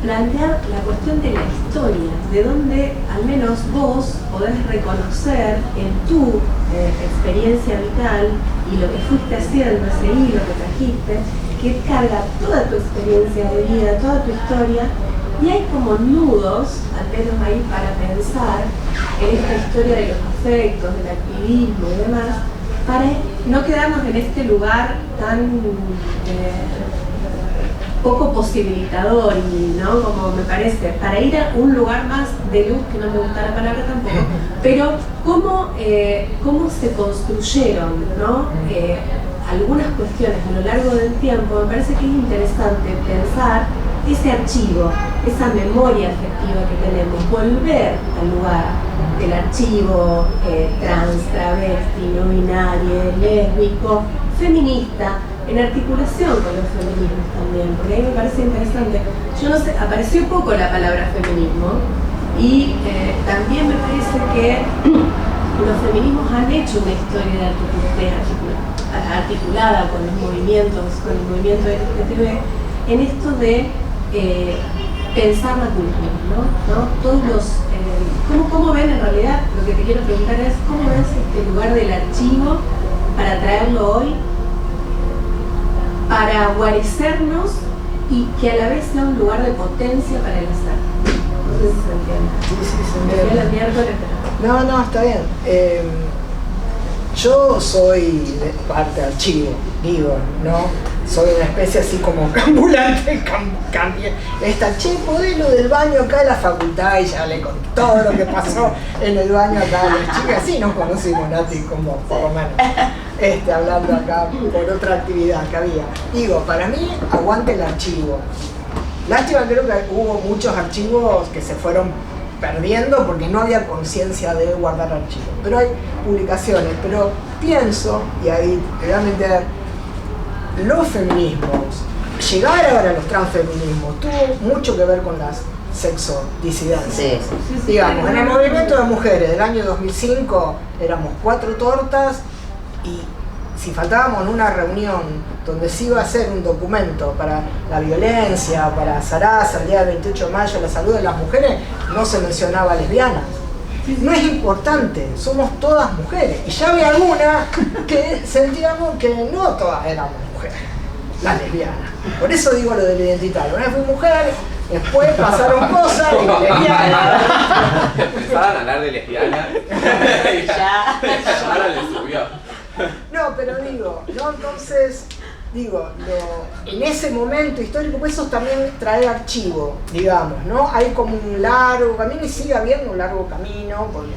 plantear la cuestión de la historia, de donde al menos vos podés reconocer en tu experiencia vital y lo que fuiste haciendo, ese hilo que trajiste, que carga toda tu experiencia de vida, toda tu historia, y hay como nudos, al menos ahí, para pensar en esta historia de los afectos, del activismo y demás, para no quedarnos en este lugar tan poco posibilitador, y ¿no? Como me parece, para ir a un lugar más de luz, que no me gusta la palabra tampoco, pero cómo se construyeron, ¿no? Algunas cuestiones a lo largo del tiempo. Me parece que es interesante pensar ese archivo, esa memoria afectiva que tenemos, volver al lugar del archivo trans, travesti, no binario, lésbico, feminista, en articulación con los feminismos también, porque ahí me parece interesante. Yo no sé, apareció poco la palabra feminismo, y también me parece que los feminismos han hecho una historia articulada con los movimientos, con el movimiento LGTB, en esto de pensar la cultura, ¿no? Todos los, ¿cómo ven en realidad? Lo que te quiero preguntar es, ¿cómo ves este lugar del archivo para traerlo hoy, para guarecernos y que a la vez sea un lugar de potencia para el azar? No sé si se entiende. Sí, se entiende. No, está bien. Yo soy parte de archivo, digo, ¿no? soy una especie así como ambulante, cambié esta, che, ¿podés lo del baño acá en la facultad? Y ya le conté todo lo que pasó en el baño acá a las chicas, así nos conocimos, Nati, como por lo menos, hablando acá por otra actividad que había. Digo, para mí, aguante el archivo. Lástima, creo que hubo muchos archivos que se fueron perdiendo porque no había conciencia de guardar archivos. Pero hay publicaciones, pero pienso, y ahí realmente los feminismos, llegar ahora a los transfeminismos, tuvo mucho que ver con las sexodisidencias. Sí. Digamos, en el movimiento de mujeres del año 2005 éramos 4 tortas y si faltábamos en una reunión donde se iba a hacer un documento para la violencia, para Sarasa, el día del 28 de mayo, la salud de las mujeres, no se mencionaba lesbianas. No es importante, somos todas mujeres. Y ya había algunas que sentíamos que no todas éramos mujeres, las lesbianas. Por eso digo lo del identitario. Una vez fui mujer, después pasaron cosas y lesbianas. Empezaban a hablar de lesbianas y Ya. ahora le subió. No, pero digo, ¿no? Entonces, digo, en ese momento histórico, pues eso también trae archivo, digamos, ¿no? Hay como un largo camino y sigue habiendo un largo camino, porque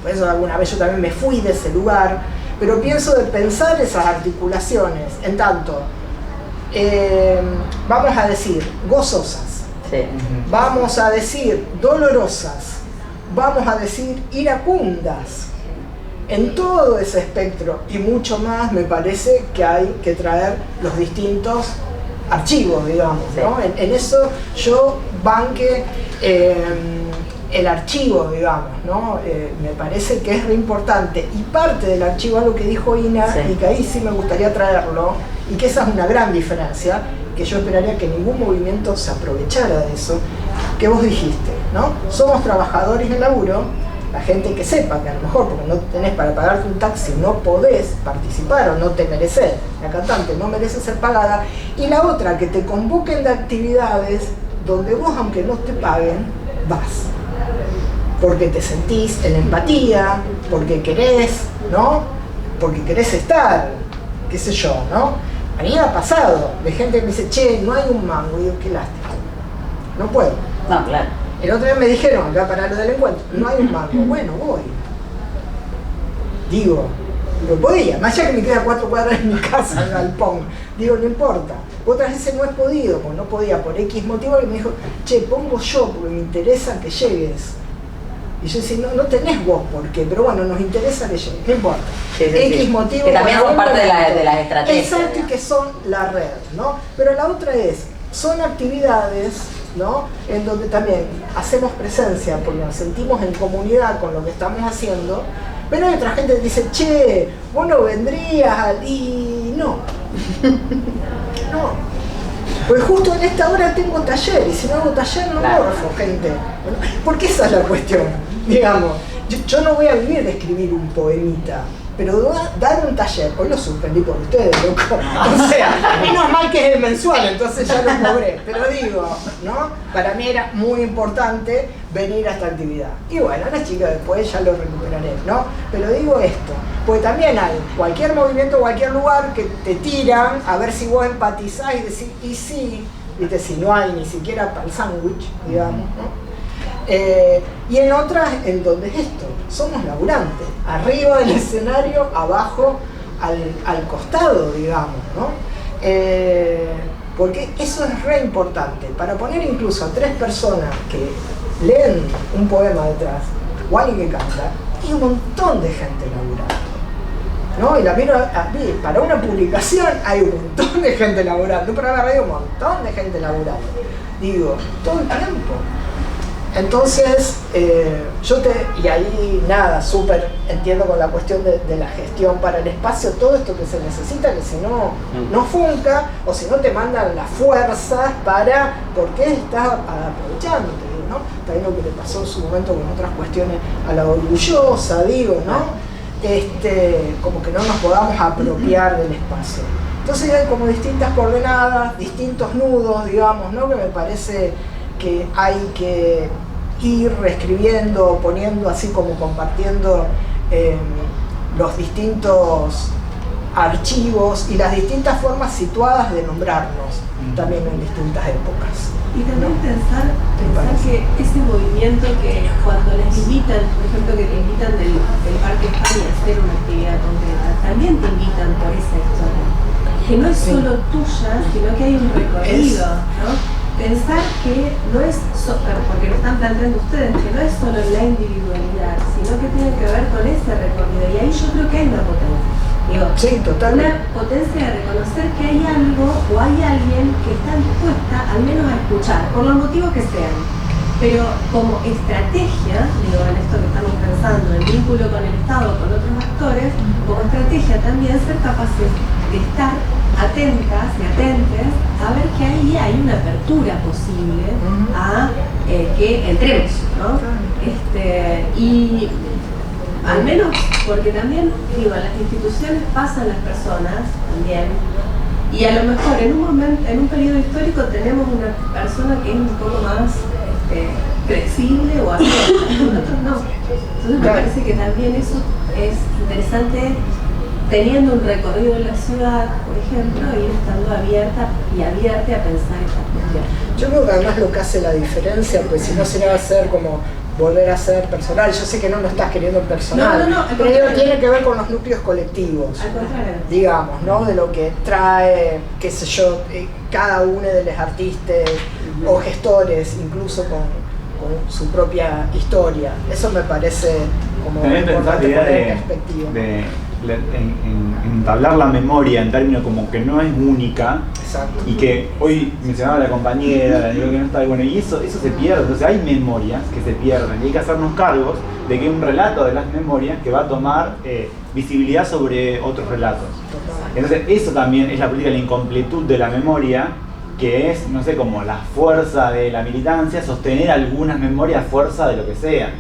por eso alguna vez yo también me fui de ese lugar, pero pienso de pensar esas articulaciones, en tanto, vamos a decir, gozosas, Sí. vamos a decir, dolorosas, vamos a decir, iracundas. En todo ese espectro y mucho más me parece que hay que traer los distintos archivos, digamos, ¿no? En eso yo banque el archivo, digamos, ¿no? Me parece que es re importante. Y parte del archivo, algo que dijo Ina, Sí. y que ahí sí me gustaría traerlo, y que esa es una gran diferencia, que yo esperaría que ningún movimiento se aprovechara de eso, que vos dijiste, ¿no? Somos trabajadores en laburo. La gente que sepa que a lo mejor porque no tenés para pagarte un taxi, no podés participar o no te mereces, la cantante no merece ser pagada, y la otra, que te convoquen de actividades donde vos, aunque no te paguen, vas. Porque te sentís en empatía, porque querés, ¿no? Porque querés estar, qué sé yo, ¿no? A mí me ha pasado de gente que me dice, che, no hay un mango, y digo, qué lástima, no puedo. No, claro. El otro día me dijeron, acá para lo del encuentro, no hay un mango. Bueno, voy. Digo, no podía, más allá que me queda 4 cuadras en mi casa, el galpón. Digo, no importa. Otras veces no he podido, porque no podía por X motivo, y me dijo, che, pongo yo, porque me interesa que llegues. Y yo decía, no tenés vos por qué, pero bueno, nos interesa que llegues, no importa. Sí, sí, X sí. motivo. Que también son parte de las estrategias. Exacto, y digamos. que son la red, ¿no? Pero la otra son actividades, ¿no? En donde también hacemos presencia porque nos sentimos en comunidad con lo que estamos haciendo, pero hay otra gente que dice, che, vos no vendrías, y no. No. Pues justo en esta hora tengo taller, y si no hago taller no Claro. morfo, gente. Porque esa es la cuestión, digamos. Yo no voy a vivir de escribir un poemita, pero dar un taller, hoy lo suspendí por ustedes, loco. O sea, menos mal que es el mensual, entonces ya lo cobré. Pero digo, ¿no? Para mí era muy importante venir a esta actividad. Y bueno, las chicas después ya lo recuperaré, ¿no? Pero digo esto, porque también hay cualquier movimiento, cualquier lugar que te tiran a ver si vos empatizás y decís, y sí, viste, si no hay ni siquiera para el sándwich, digamos, ¿no? Y en otras, en donde es esto, somos laburantes, arriba del escenario, abajo, al costado, digamos, ¿no? Porque eso es re importante, para poner incluso a 3 personas que leen un poema detrás, o alguien que canta, hay un montón de gente laburando, ¿no? Y la miro para una publicación hay un montón de gente laburando, para la radio un montón de gente laburando, digo, todo el tiempo. Entonces, y ahí nada, súper entiendo con la cuestión de la gestión para el espacio, todo esto que se necesita, que si no, no funca, o si no te mandan las fuerzas para, ¿por qué estás aprovechándote? ¿No? También lo que le pasó en su momento con otras cuestiones a la orgullosa, digo, ¿no? Como que no nos podamos apropiar del espacio. Entonces hay como distintas coordenadas, distintos nudos, digamos, ¿no? Que me parece que hay que ir reescribiendo, poniendo así como compartiendo los distintos archivos y las distintas formas situadas de nombrarnos también en distintas épocas. Y también pensar que ese movimiento que cuando les invitan, por ejemplo, que te invitan del Parque España a hacer una actividad concreta, también te invitan por esa historia. Que no es solo tuya, sino que hay un recorrido, ¿no? Pensar que no es, porque lo están planteando ustedes, que no es solo la individualidad, sino que tiene que ver con ese recorrido. Y ahí yo creo que hay una potencia. Digo, sí, totalmente. Una potencia de reconocer que hay algo o hay alguien que está dispuesta al menos a escuchar, por los motivos que sean. Pero como estrategia, digo, en esto que estamos pensando, el vínculo con el Estado, con otros actores, como estrategia también ser capaces de estar atentas y atentes a ver que ahí hay una apertura posible a que entremos, ¿no? Y al menos porque también, digo, en las instituciones pasan las personas también, y a lo mejor en un momento, en un periodo histórico tenemos una persona que es un poco más flexible o abierta, nosotros no. Entonces me parece que también eso es interesante, teniendo un recorrido en la ciudad, por ejemplo, ir estando abierta a pensar estas cuestiones. Yo creo que además lo que hace la diferencia, pues si no se va a hacer como volver a ser personal. Yo sé que no lo estás queriendo personal, pero digo, tiene que ver con los núcleos colectivos, digamos, ¿no? De lo que trae, qué sé yo, cada uno de los artistas o gestores, incluso con su propia historia. Eso me parece como importante poner en perspectiva. En entablar la memoria en términos como que no es única. Exacto. Y que hoy mencionaba la compañera, digo que no está, bueno, y eso se pierde. Entonces hay memorias que se pierden y hay que hacernos cargos de que hay un relato de las memorias que va a tomar visibilidad sobre otros relatos. Entonces eso también es la política de la incompletud de la memoria, que es, no sé, como la fuerza de la militancia, sostener algunas memorias a fuerza de lo que sea,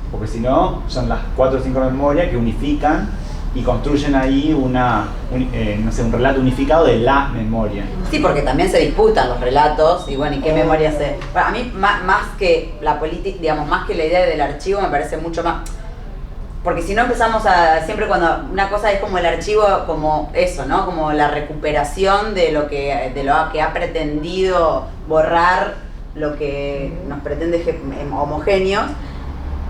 porque si no son las 4 o 5 memorias que unifican y construyen ahí no sé, un relato unificado de la memoria. Sí, porque también se disputan los relatos y bueno, ¿y qué memoria se...? Para mí, más que la política, digamos, más que la idea del archivo, me parece mucho más... Porque si no empezamos siempre cuando una cosa es como el archivo, como eso, ¿no? Como la recuperación de lo que ha pretendido borrar lo que nos pretende homogéneos.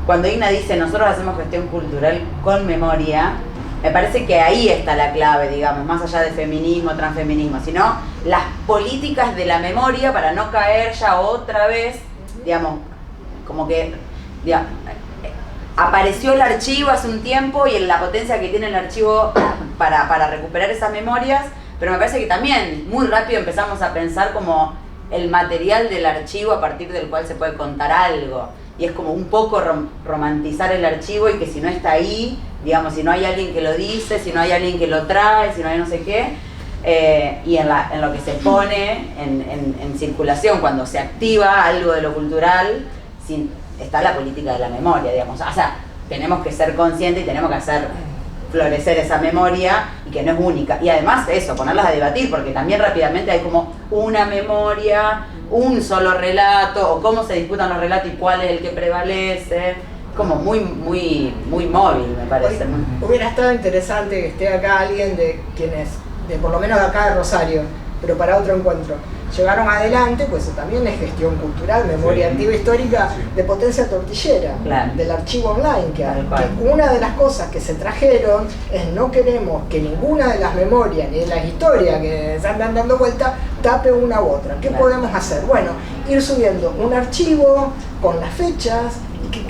Cuando Igna dice, nosotros hacemos gestión cultural con memoria, me parece que ahí está la clave, digamos, más allá de feminismo, transfeminismo, sino las políticas de la memoria para no caer ya otra vez, digamos, como que apareció el archivo hace un tiempo y en la potencia que tiene el archivo para recuperar esas memorias, pero me parece que también muy rápido empezamos a pensar como el material del archivo a partir del cual se puede contar algo. Y es como un poco romantizar el archivo y que si no está ahí, digamos, si no hay alguien que lo dice, si no hay alguien que lo trae, si no hay no sé qué, y en lo que se pone en circulación, cuando se activa algo de lo cultural, está la política de la memoria, digamos. O sea, tenemos que ser conscientes y tenemos que hacer florecer esa memoria y que no es única. Y además eso, ponerlas a debatir, porque también rápidamente hay como una memoria, un solo relato, o cómo se disputan los relatos y cuál es el que prevalece. Como muy móvil, me parece. Hubiera estado interesante que esté acá alguien de quienes, por lo menos de acá de Rosario, pero para otro encuentro, llevaron adelante, pues también es gestión cultural, memoria antigua histórica de Potencia Tortillera, del archivo online, que una de las cosas que se trajeron es no queremos que ninguna de las memorias ni de las historias que se andan dando vuelta tape una u otra. ¿Qué podemos hacer? Bueno, ir subiendo un archivo con las fechas y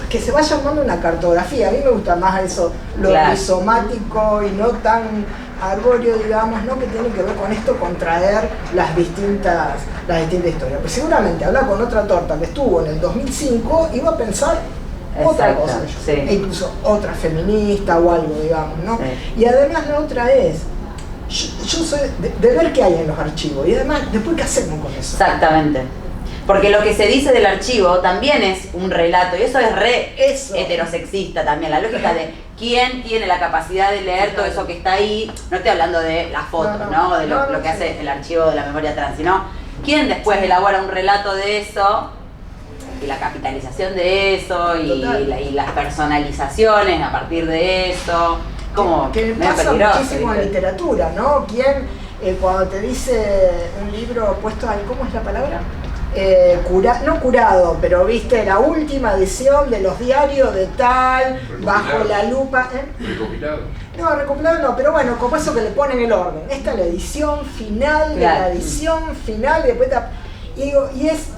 que se vaya armando una cartografía. A mí me gusta más eso, lo rizomático y no tan arbóreo, digamos, ¿no? Que tiene que ver con esto, con traer las distintas historias. Pues seguramente hablar con otra torta que estuvo en el 2005 iba a pensar otra cosa, e incluso otra feminista o algo, digamos, ¿no? Sí. Y además la otra es, yo soy de ver qué hay en los archivos y además después qué hacemos con eso. Exactamente. Porque lo que se dice del archivo también es un relato, y eso es heterosexista también, la lógica de quién tiene la capacidad de leer todo eso que está ahí. No estoy hablando de las fotos, ¿no? De lo que hace el archivo de la memoria trans, sino quién después elabora un relato de eso, y la capitalización de eso, y las personalizaciones a partir de eso. como que medio pasa peligroso, muchísimo en ¿viste? literatura, ¿no? ¿Quién cuando te dice un libro puesto ahí, ¿cómo es la palabra? No curado, pero viste la última edición de los diarios de tal, bajo la lupa. Recopilado. No, recopilado no, pero bueno, como eso que le ponen el orden. Esta es la edición final de la edición final, y después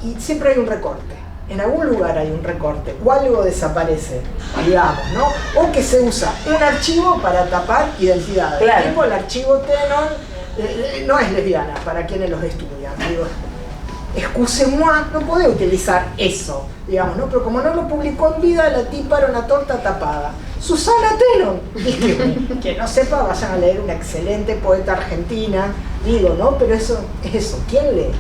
y siempre hay un recorte. En algún lugar hay un recorte, o algo desaparece, digamos, ¿no? O que se usa un archivo para tapar identidades. Claro. Tipo el archivo Tenon no es lesbiana, para quienes los estudian. Digo, excusez-moi, no puede utilizar eso, digamos, ¿no? Pero como no lo publicó en vida, la tipa era una torta tapada. Susana Tenon, que no sepa, vayan a leer una excelente poeta argentina, digo, ¿no? Pero eso es eso, ¿quién lee?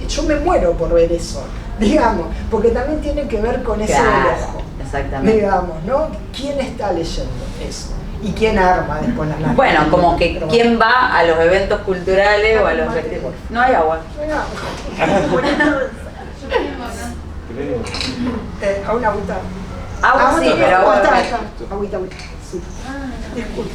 Yo me muero por ver eso, digamos, porque también tiene que ver con ese Claro, ojo, exactamente. digamos, ¿no? ¿Quién está leyendo eso? ¿Y quién arma después las narrativas? Bueno, como que Pero quién va a los eventos culturales o a los festivales. No hay agua. A una agüita. Agua sí, pero agua. Agüita. Sí. Disculpe.